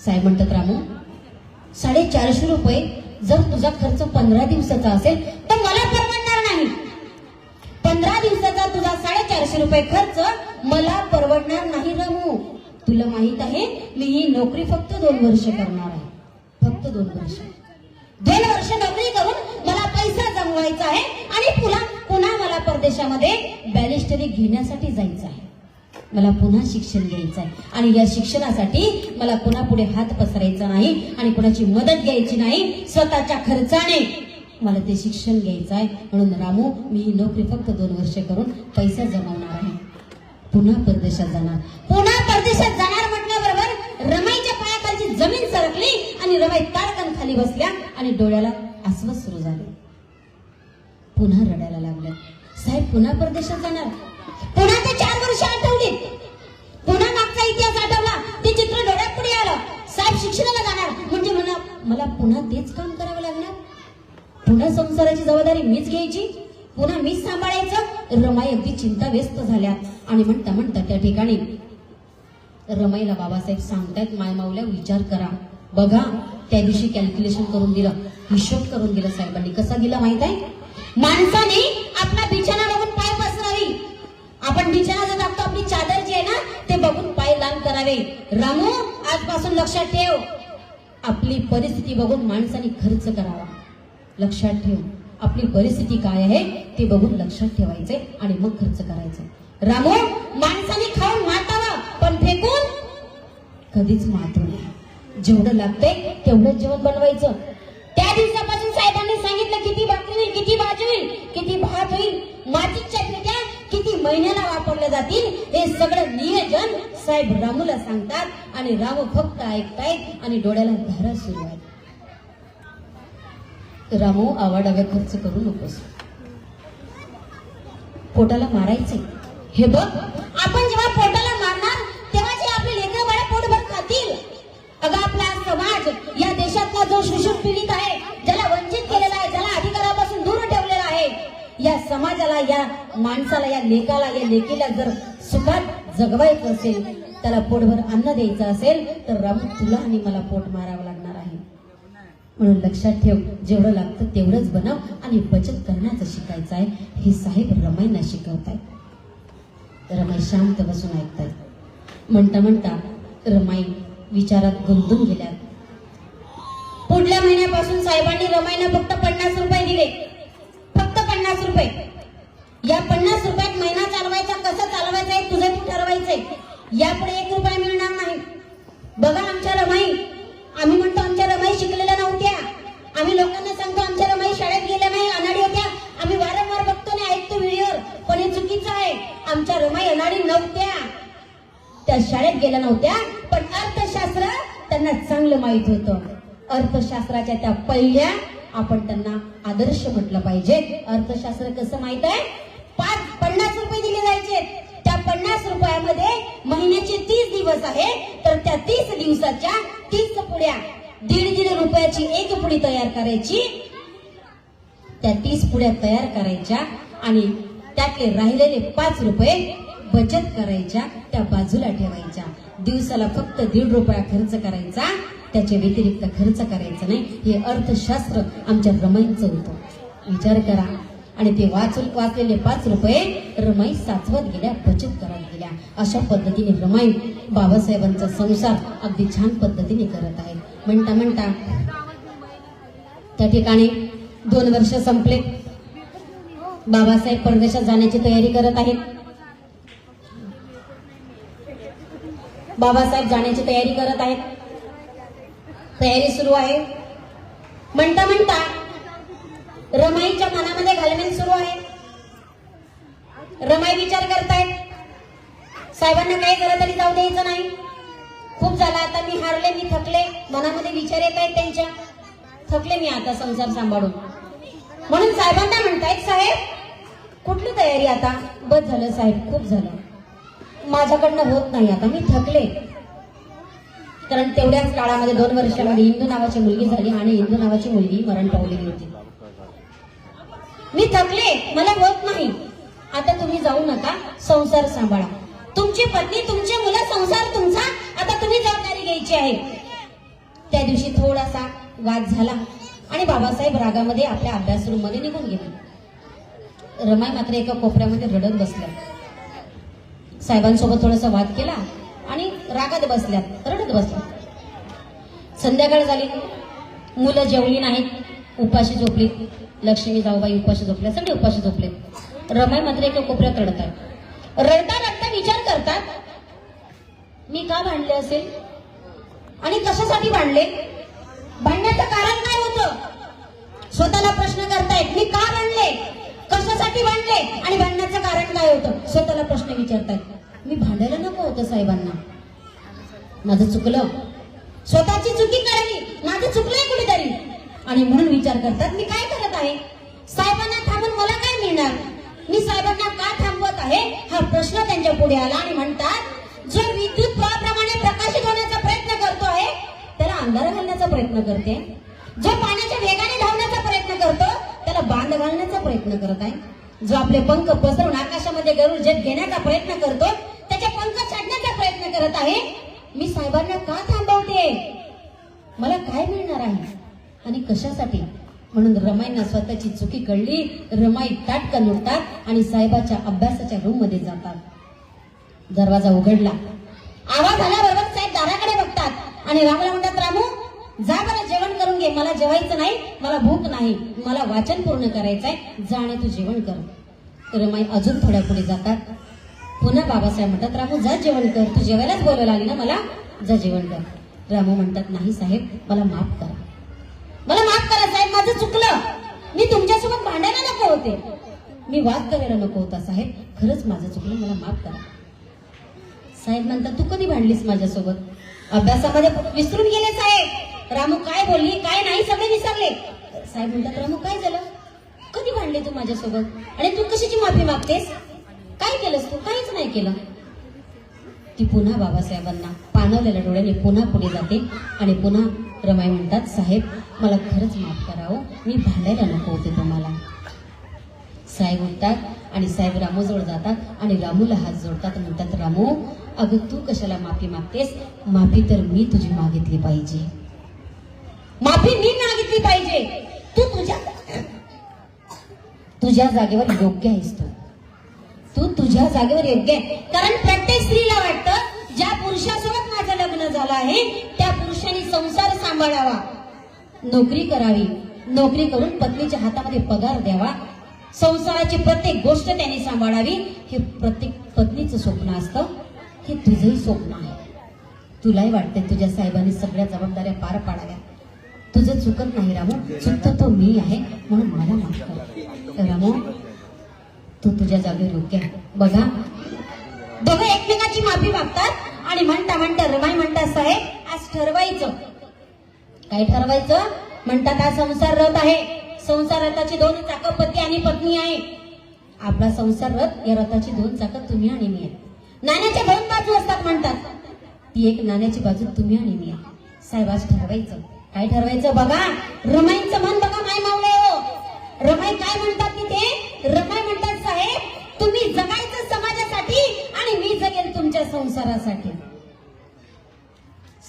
साहेब म्हणतात, रामू 450 रुपये जर तुझा खर्च 15 दिवसाचा असेल तर मला परवडणार नाही. 15 दिवसाचा तुझा 450 रुपये खर्च मला परवडणार नाही रामू. तुला माहित आहे मी ही नोकरी फक्त 2 वर्ष करणार आहे. फक्त 2 वर्ष. 2 वर्ष नोकरी करून मला पैसा जमवायचा आहे आणि पुन्हा मला परदेशामध्ये बॅरिस्टरी घेण्यासाठी जायचं आहे. मला पुन्हा शिक्षण घ्यायचं आहे आणि या शिक्षणासाठी मला पुन्हा पुढे हात पसरायचा नाही आणि कोणाची मदत घ्यायची नाही. स्वतःच्या खर्चाने मला ते शिक्षण घ्यायचं आहे. म्हणून रामू मी ही नोकरी फक्त 2 वर्ष करून पैसा जमवणार आहे. पुन्हा परदेशात जाणार. पुन्हा परदेशात जाणार म्हटल्याबरोबर रमाईच्या पायाखालची जमीन सरकली आणि रमाई ताडकन खाली बसल्या आणि डोळ्याला आसवत सुरू झाले. पुन्हा रडायला लागल्या. साहेब पुन्हा परदेशात जाणार. पुन्हा ते 4 वर्ष आठवली. पुन्हा मागचा इतिहास आठवला. ते चित्र डोळ्यापुढे आलं. साहेब शिक्षणाला जाणार म्हणजे मला पुन्हा तेच काम करावं लागणार. पुन्हा संसाराची जबाबदारी मीच घ्यायची. पुन्हा मीच सांभाळायचं. रमाई अगदी चिंताव्यस्त झाल्या आणि म्हणता त्या ठिकाणी रमाईला बाबासाहेब सांगतायत, मायमाऊल्या विचार करा. बघा त्या दिवशी कॅल्क्युलेशन करून दिलं, हिशोब करून दिलं साहेबांनी. कसा दिला माहित आहे? माणसाने आपला बिछाना बघून पाय पसरावी. आपण बिछाना जो टाकतो आपली चादर जी आहे ना ते बघून पाय लांब करावे. रामू आजपासून लक्षात ठेव, आपली परिस्थिती बघून माणसाने खर्च करावा. लक्षात ठेव, आपली परिस्थिती काय आहे ते बघून लक्षात ठेवायचे आणि मग खर्च करायचे. रामू माणसाने खाऊन मातावा पण फेकून कधीच मातू नये. जेवढं लागतंय तेवढं जेवण बनवायचं. त्या दिवसापासून साहेबांनी सांगितलं किती भाकरी होईल, किती भाजी होईल, किती भात होईल, मातीच्या पेट्या किती महिन्याला वापरल्या जातील हे सगळं नियोजन साहेब रामूला सांगतात आणि रामू फक्त ऐकतायत आणि डोळ्याला धारा सुरू आहेत. रामू आवाडाव्या खर्च करू नकोस. पोटाला मारायचे. हे बघ आपण जेव्हा पोटाला मारणार तेव्हा जे आपले लेकरं बाळं पोटभर खातील. अगं आपला समाज या देशातला जो शोषित पीडित आहे, ज्याला वंचित केलेला आहे, ज्याला अधिकारापासून दूर ठेवलेला आहे, या समाजाला, या माणसाला, या लेकाला, या लेकीला जर सुखात जगवायचं असेल, त्याला पोटभर अन्न द्यायचं असेल तर रामू तुला आणि मला पोट मारावं लागणार आहे. म्हणून लक्षात ठेव, जेवढं लागतं तेवढंच बनव आणि बचत करण्याचं शिकायचं आहे. हे साहेब रमाईंना शिकवतायत. रमाई शांत बसून ऐकतायत. म्हणता रमाई विचारात गुंतून गेल्या. पुढल्या महिन्यापासून साहेबांनी रमाईला फक्त 50 रुपये दिले. फक्त 50 रुपये. या 50 रुपयात महिना चालवायचा, कसं चालवायचं आहे तुझं तू ठरवायचंय. यापुढे 1 रुपया मिळणार नाही. बघा आमच्या रमाई, आम्ही म्हणतो आमच्या रमाई शिकलेल्या नव्हत्या. आम्ही लोकांना सांगतो आमच्या रमाई शाळेत गेल्या नाही, अनाडी होत्या. आम्ही वारंवार बघतो आणि ऐकतो व्हिडिओवर, पण हे चुकीचं आहे. आमच्या रमाई अनाडी नव्हत्या. त्या शाळेत गेल्या नव्हत्या, पण अर्थशास्त्र त्यांना चांगलं माहित होतं. अर्थशास्त्राच्या त्या पहिल्या आपण त्यांना आदर्श म्हटलं पाहिजे. अर्थशास्त्र कसं माहित आहे? 50 रुपये दिले जायचे. त्या 50 रुपयामध्ये महिन्याचे 30 दिवस आहे, तर त्या 30 दिवसाच्या 30 पुड्या 1.5 रुपयाची 1 पुडी तयार करायची. त्या 30 पुड्या तयार करायच्या आणि त्यातले राहिलेले 5 रुपये बचत करायच्या, त्या बाजूला ठेवायच्या. दिवसाला फक्त 1.5 रुपया खर्च करायचा, त्याच्या व्यतिरिक्त खर्च करायचा नाही. हे अर्थशास्त्र आमच्या रमाईंचं होतं. विचार करा. आणि ते वाचलेले 5 रुपये रमाई साचवत गेल्या, बचत करत गेल्या. अशा पद्धतीने रमाई बाबासाहेबांचा संसार अगदी छान पद्धतीने करत आहेत. म्हणता त्या ठिकाणी 2 वर्ष संपले. बाबासाहेब परदेशात जाण्याची तयारी करत आहेत. बाबासाहेब जाण्याची तयारी करत आहेत. तयारी सुरू आहे. म्हणता रमाईच्या मनामध्ये घालमेल सुरू आहे. रमाई विचार करतायत, साहेबांना काही झालं तरी जाऊ द्यायचं नाही. खूप झालं आता, मी हारले, मी थकले. मनामध्ये विचार येत आहेत त्यांच्या, थकले मी आता संसार सांभाळून. म्हणून साहेबांना म्हणतायत, साहेब कुठली तयारी आता? बस झालं साहेब, खूप झालं, माझ्याकडनं होत नाही आता, मी थकले. कारण तेवढ्याच काळामध्ये 2 वर्षामध्ये इंदू नावाची मुलगी झाली आणि इंदू नावाची मुलगी मरण पावलेली होती. मी थकले, मला होत नाही. आता तुम्ही जाऊ नका, संसार सांभाळा. तुमची पत्नी, तुमचे मुलं, संसार तुमचा. आता तुम्ही जबाबदारी घ्यायची आहे. त्या दिवशी थोडासा वाद झाला आणि बाबासाहेब रागामध्ये आपल्या अभ्यास रूम मध्ये निघून गेले. रमाई मात्र एका कोपऱ्यामध्ये रडत बसल्या. साहेबांसोबत थोडासा वाद केला आणि रागात बसल्यात, रडत बसल्या. संध्याकाळ झाली, मुलं जेवली नाहीत, उपाशी झोपली. लक्ष्मी जाऊबाई उपाशी झोपल्या, सगळे उपाशी झोपले. रमाई मात्र एका कोपऱ्यात रडतात. रडता रडता विचार करतात, मी का भांडले असेल आणि कशासाठी भांडले? भांडण्याचं कारण काय होतं? स्वतःला प्रश्न करतायत, मी का भांडले, कशासाठी भांडले आणि भांडण्याचं कारण काय होतं? स्वतःला प्रश्न विचारतायत. मी भांडायला नको होतं साहेबांना, माझं चुकलं, स्वतःची चुकी कळली, माझं चुकलंय कुठेतरी. आणि म्हणून विचार करतात, मी काय करत आहे? साहेबांना थांबून मला काय मिळणार? मी साहेबांना का थांबवत आहे हा प्रश्न त्यांच्या पुढे आला. आणि म्हणतात, जो विद्युत प्रवाहाप्रमाणे प्रकाशित होण्याचा प्रयत्न करतो आहे त्याला अंधार घालण्याचा प्रयत्न करते. जो पाण्याच्या वेगाने धावण्याचा प्रयत्न करतो त्याला बांध घालण्याचा प्रयत्न करत आहे. जो आपले पंख पसरून आकाशामध्ये गरुड जेट घेण्याचा प्रयत्न करतो त्याचे पंख छाडण्याचा प्रयत्न करत आहे. मी साहेबांना का थांबवते? मला काय मिळणार आहे आणि कशासाठी? म्हणून रमाईंना स्वतःची चुकी कळली. रमाई ताटकन उठतात आणि साहेबाच्या अभ्यासाच्या रूम मध्ये जातात. दरवाजा उघडला, आवाज आल्याबरोबर साहेब दाराकडे बघतात आणि रामला म्हणतात, रामू जा बरं जेवण करून घे, मला जेवायचं नाही, मला भूक नाही, मला वाचन पूर्ण करायचंय, जा आणि तू जेवण कर. रमाई अजून थोड्या पुढे जातात. पुन्हा बाबासाहेब म्हणतात, रामू जा जेवण कर, तू जेवायलाच बोलायला आली ना मला, जा जेवण कर. रामू म्हणतात, नाही साहेब, मला माफ करा, मला माफ करा साहेब, माझं चुकलं, मी तुमच्यासोबत भांडायला नको होते, मी वाद करायला नको होता साहेब, खरंच माझं चुकलं, मला माफ करा. साहेब म्हणतात, तू कधी भांडलीस माझ्यासोबत? अभ्यासामध्ये विसरून गेले साहेब. रामू काय बोलली काय नाही सगळे विसरले. साहेब म्हणतात, रामू काय झालं, कधी भांडले तू माझ्यासोबत आणि तू कशाची माफी मागतेस? काय केलंस तू? काहीच नाही केलं. ती पुन्हा बाबासाहेबांना पाणवलेल्या डोळ्याने पुन्हा पुढे जाते आणि पुन्हा रमाई म्हणतात, साहेब मला खरंच माफ करावं, मी भांडायला नको होते तुम्हाला. साहेब उठतात आणि साहेब रामूजवळ जातात आणि रामूला हात जोडतात. म्हणतात, रामू अगं तू कशाला माफी मागतेस? माफी तर मी तुझी मागितली पाहिजे, माफी मी मागितली पाहिजे. तू तुझ्या जागेवर योग्य आहेस, तू तुझ्या जागेवर योग्य आहे. कारण प्रत्येक स्त्रीला वाटतं ज्या पुरुषासोबत माझं लग्न झालं आहे त्या पुरुषाने संसार सांभाळावा, नोकरी करावी, नोकरी करून पत्नीच्या हातामध्ये पगार द्यावा, संसाराची प्रत्येक गोष्ट त्यांनी सांभाळावी. हे प्रत्येक पत्नीचं स्वप्न असतं, हे तुझंही स्वप्न आहे. तुलाही वाटते तुझ्या साहेबांनी सगळ्या जबाबदाऱ्या पार पाडाव्या. तुझं चुकत नाही रामू, चुकतो तो मी आहे, म्हणून मला माफ कर. रामू तू तुझ्या जागेवर योग्य आहे. बघा दोघं एकमेकाची माफी मागतात आणि म्हणता म्हणता रमाई म्हणतात, साहेब आज ठरवायचं. काय ठरवायचं? म्हणतात, आज संसार रथ आहे, संसार रथाची दोन चाकं पती आणि पत्नी आहे. आपला संसार रथ, या रथाची दोन चाकं तुम्ही आणि मी आहे. नाण्याच्या दोन बाजू असतात म्हणतात, ती एक नाण्याची बाजू तुम्ही आणि मी आहे. साहेब आज ठरवायचं. काय ठरवायचं? बघा रमाईंचं मन बघा, माय मावळे हो. रमाई काय म्हणतात तिथे? रमाई म्हणतात, साहेब तुम्ही जगायचं समाजासाठी आणि मी जगेल तुमच्या संसारासाठी.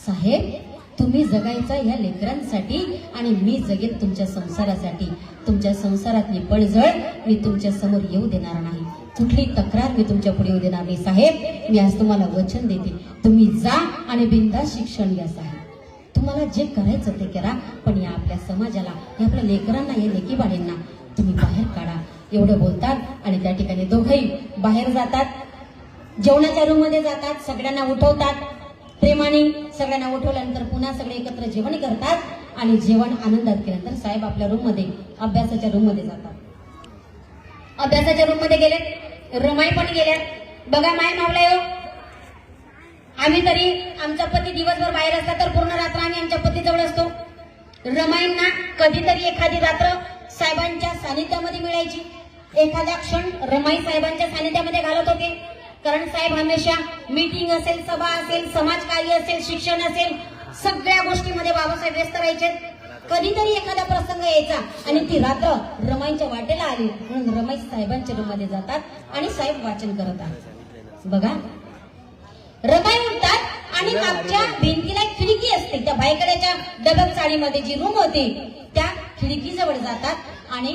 साहेब तुम्ही जगायचं या लेकरांसाठी आणि मी जगेल तुमच्या संसारासाठी. तुमच्या संसारातली पडझड मी तुमच्या समोर येऊ देणार नाही, कुठली तक्रार मी तुमच्या पुढे येऊ देणार नाही. साहेब मी आज तुम्हाला वचन देते, तुम्ही जा आणि बिनधास्त शिक्षण घ्या. साहेब तुम्हाला जे करायचं ते करा, पण या आपल्या समाजाला, या आपल्या लेकरांना, या लेकीबाळींना तुम्ही बाहेर काढा. एवढं बोलतात आणि त्या ठिकाणी दोघंही बाहेर जातात, जेवणाच्या रूम मध्ये जातात, सगळ्यांना उठवतात प्रेमाने. सगळ्यांना उठवल्यानंतर पुन्हा सगळे एकत्र जेवण करतात आणि जेवण आनंदात केल्यानंतर साहेब आपल्या रूम मध्ये, अभ्यासाच्या रूम मध्ये जातात. अभ्यासाच्या रूम मध्ये गेले, रमाई पण गेल्या. बघा माय मावला हो, आम्ही तरी आमचा पती दिवसभर बाहेर असतात तर पूर्ण रात्र आम्ही आमच्या पतीजवळ असतो. रमाईंना कधीतरी एखादी रात्र साहेबांच्या सानिध्यामध्ये मिळायची, एखादा क्षण रमाई साहेबांच्या सानिध्यामध्ये घालत होते. कारण साहेब हमेशा मीटिंग असेल, सभा असेल, समाजकार्य असेल, शिक्षण असेल, सगळ्या गोष्टीमध्ये बाबासाहेब व्यस्त राहायचे. कधीतरी एखादा प्रसंग यायचा आणि ती रात्र रमाईच्या वाटेला आली म्हणून रमाई साहेबांच्या रूम मध्ये जातात आणि साहेब वाचन करतात. बघा, रमाई उठतात आणि मागच्या भिंतीला एक खिडकी असते, त्या बाईकड्याच्या डबक चाळीमध्ये जी रूम होती त्या खिडकीजवळ जातात आणि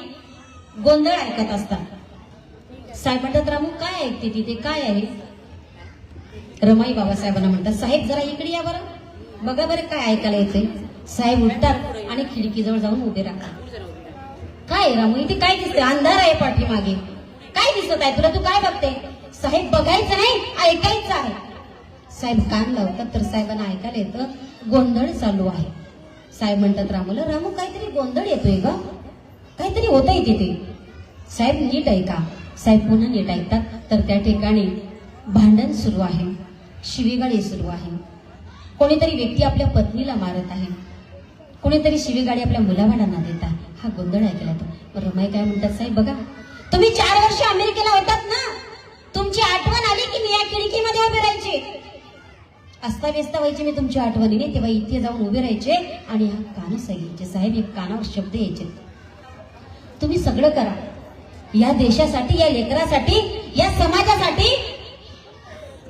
गोंधळ ऐकत असतात. साहेब म्हणतात, रामू काय ऐकते तिथे, काय आहे? रमाई बाबासाहेबांना म्हणतात, साहेब जरा इकडे या बरं, बघा बरं काय ऐकायला येते. साहेब उठतात आणि खिडकीजवळ जाऊन उभे राहतात. काय रामू इथे काय दिसते? अंधार आहे पाठीमागे, काय दिसत आहे तुला, तू काय बघते? साहेब बघायचं नाही, ऐकायचं आहे. साहेब कान लावतात तर साहेबांना ऐकायला येतं गोंधळ चालू आहे. साहेब म्हणतात रामूला, रामू काहीतरी गोंधळ येतोय ग, काहीतरी होतंय तिथे. साहेब नीट ऐका. साहेब पुन्हा नीट ऐकतात तर त्या ठिकाणी भांडण सुरू आहे, शिवीगाळी सुरू आहे. कोणीतरी व्यक्ती आपल्या पत्नीला मारत आहे, कोणीतरी शिवीगाळी आपल्या मुलाबाळांना देत आहे. हा गोंधळ ऐकला तो. रमाई काय म्हणतात, साहेब बघा तुम्ही 4 वर्ष अमेरिकेला होतात ना, तुमची आठवण आली की मी या खिडकीमध्ये उभे राहायचे, अस्ताव्यस्त व्हायचे मी तुमच्या आठवणीने, तेव्हा इथे जाऊन उभे राहायचे आणि हा कान सांगायचे. साहेब एक कानावर शब्द यायचे, तुम्ही सगळं करा या देशासाठी, या लेकरासाठी, या समाजासाठी,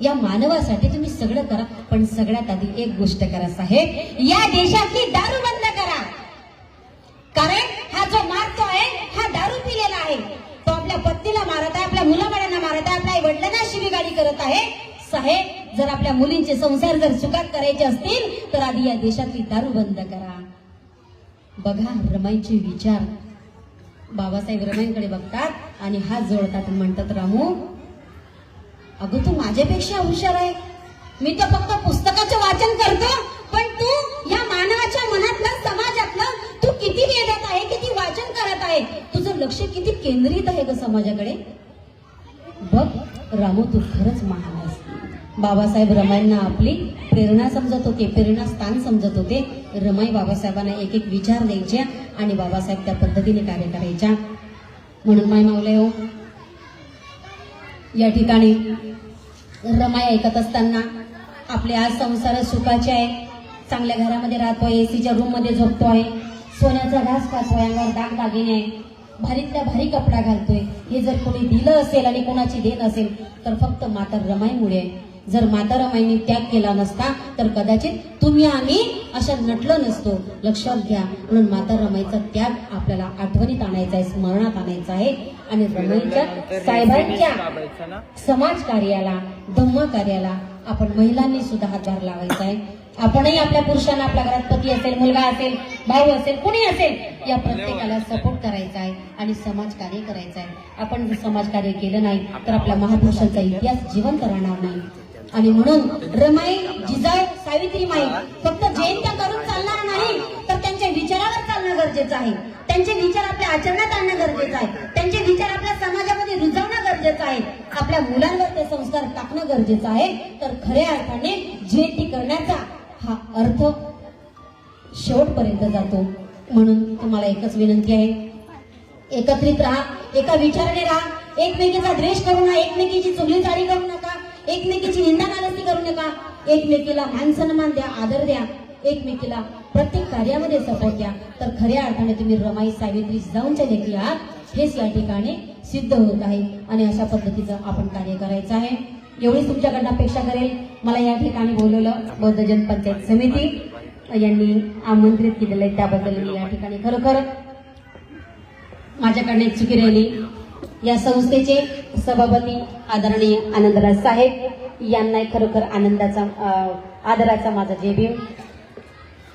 या मानवासाठी तुम्ही सगळं करा, पण सगळ्यात आधी एक गोष्ट करा साहेब, या देशातली दारू बंद करा. कारण हा जो मारतो आहे हा दारू पिलेला आहे, तो आपल्या पत्नीला मारत आहे, आपल्या मुलाबाळांना मारत आहे, आपल्या आई वडिलांना शिवीगाळी करत आहे. साहेब जर आपल्या मुलींचे संसार जर सुखात करायचे असतील तर आधी या देशातली दारू बंद करा. बघा रमाईचे विचार. बाबासाहेब रमाईंकडे बघतात आणि हात जोडतात आणि म्हणतात, रामू अगं तू माझ्यापेक्षा हुशार आहे, मी तर फक्त पुस्तकाचं वाचन करतो, पण तू या मानवाच्या मनातलं, समाजातलं तू किती वेधात आहे, किती वाचन करत आहे, तुझं लक्ष किती केंद्रित आहे ग समाजाकडे. बघ रामू तू खरंच महान आहेस. बाबासाहेब रमाईंना आपली प्रेरणा समजत होते, प्रेरणास्थान समजत होते. रमाई बाबासाहेबांना एक एक विचार द्यायच्या आणि बाबासाहेब त्या पद्धतीने कार्य करायच्या. म्हणून माय मावले हो, या ठिकाणी रमाई ऐकत असताना आपले आज संसार सुखाचे आहे, चांगल्या घरामध्ये राहतोय, एसीच्या रूम मध्ये झोपतोय, सोन्याचा घास खातोय, अंगावर दागदागिने आहे, भारीतल्या भारी कपडा घालतोय. हे जर कोणी दिलं असेल आणि कोणाची देण असेल तर फक्त माता रमाईमुळे आहे. जर माता रमाईने त्याग केला नसता तर कदाचित तुम्ही आम्ही अशा नटलो नसतो. लक्षात घ्या. म्हणून माता रमाईचा त्याग आपल्याला आठवणीत आणायचा आहे, स्मरणात आणायचा आहे. आणि रमाईच्या साहेबांच्या समाज कार्याला, धम्म कार्याला आपण महिलांनी सुद्धा हातभार लावायचा आहे. आपणही आपल्या पुरुषांना, आपल्या घरात पती असेल, मुलगा असेल, भाऊ असेल, कोणी असेल, या प्रत्येकाला सपोर्ट करायचा आहे आणि समाज कार्य करायचं आहे. आपण जर समाज कार्य केलं नाही तर आपल्या महापुरुषांचा इतिहास जिवंत राहणार नाही. आणि म्हणून रमाई, जिजाऊ, सावित्रीमाई फक्त जयंत्या करून चालणार नाही, तर त्यांच्या विचारावर चालणं गरजेचं आहे. त्यांचे विचार आपल्या आचरणात आणणं गरजेचं आहे. त्यांचे विचार आपल्या समाजामध्ये रुजवणं गरजेचं आहे. आपल्या मुलांवर ते संस्कार टाकणं गरजेचं आहे. तर खऱ्या अर्थाने जयंती करण्याचा हा अर्थ शेवटपर्यंत जातो. म्हणून तुम्हाला एकच विनंती आहे, एकत्रित राहा, एका विचाराने राहा, एकमेकीचा द्वेष करू नका, एकमेकीची चुगलीचाळी करू नका, एकमेकीची निंदा नालस्ती करू नका, एकमेकीला मान सन्मान द्या, आदर द्या, एकमेकीला प्रत्येक कार्यामध्ये सपोर्ट द्या. तर खऱ्या अर्थाने तुम्ही रमाई, सावित्री, जिजाऊंच्या लेकी आहात, हेच या ठिकाणी सिद्ध होत आहे. आणि अशा पद्धतीचं आपण कार्य करायचं आहे. एवढीच तुमच्याकडनं अपेक्षा करेल. मला या ठिकाणी बोलवलं बौद्ध जनपंचायत समिती यांनी आमंत्रित केलेलं आहे, त्याबद्दल मी या ठिकाणी खरोखर माझ्याकडनं एक चुकी राहिली. या संस्थेचे सभापती आदरणीय आनंदराज साहेब यांना खरोखर आनंदाचा, आदराचा माझा जय भीम.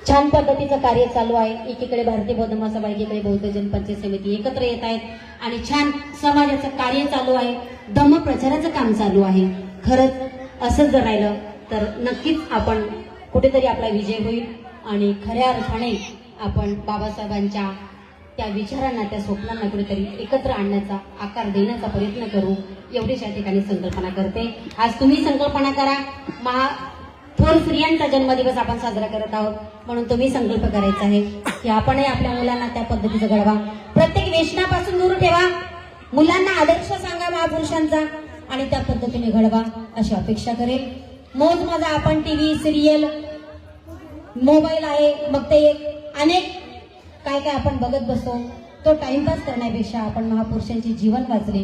छान पद्धतीचं कार्य चालू आहे. एकीकडे भारतीय बौद्ध महासभा, एकीकडे बौद्ध जनपंचायत समिती एकत्र येत आहेत आणि छान समाजाचं कार्य चालू आहे, धम्म प्रचाराचं काम चालू आहे. खरंच असंच जर राहिलं तर नक्कीच आपण कुठेतरी आपला विजय होईल आणि खऱ्या अर्थाने आपण बाबासाहेबांच्या त्या विचारांना, त्या स्वप्नांना कुठेतरी एकत्र आणण्याचा, आकार देण्याचा प्रयत्न करू, एवढीच या ठिकाणी संकल्पना करते. आज तुम्ही संकल्पना करा. थोर स्त्रियांचा जन्मदिवस आपण साजरा करत आहोत, म्हणून तुम्ही संकल्प करायचा आहे की आपणही आपल्या मुलांना त्या पद्धतीचं घडवा. प्रत्येक व्यसनापासून दूर ठेवा, मुलांना आदर्श सांगा महापुरुषांचा आणि त्या पद्धतीने घडवा अशी अपेक्षा करेल. मौज मजा आपण टीव्ही, सिरियल, मोबाईल आहे, मग ते अनेक काय काय आपण बघत बसतो, तो टाइमपास करण्यापेक्षा आपण महापुरुषांचे जीवन वाचले,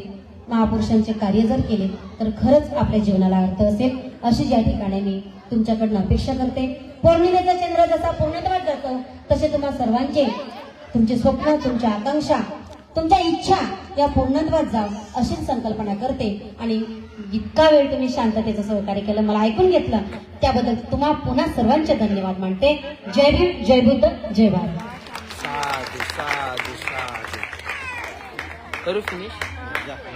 महापुरुषांचे कार्य जर केले तर खरंच आपल्या जीवनाला अर्थ असेल, अशी या ठिकाणी मी तुमच्याकडनं अपेक्षा करते. पौर्णिमेचा चंद्र जसा पूर्णत्वात जातो तसे तुम्हा सर्वांचे तुमचे स्वप्न, तुमच्या आकांक्षा, तुमच्या इच्छा या पूर्णत्वात जाव अशी संकल्पना करते. आणि इतका वेळ तुम्ही शांततेचं सहकार्य केलं, मला ऐकून घेतलं, त्याबद्दल तुम्हा पुन्हा सर्वांचे धन्यवाद मानते. जय भीम, जय बुद्ध, जय भारत. साधू साधू साधू. करू फिनिश.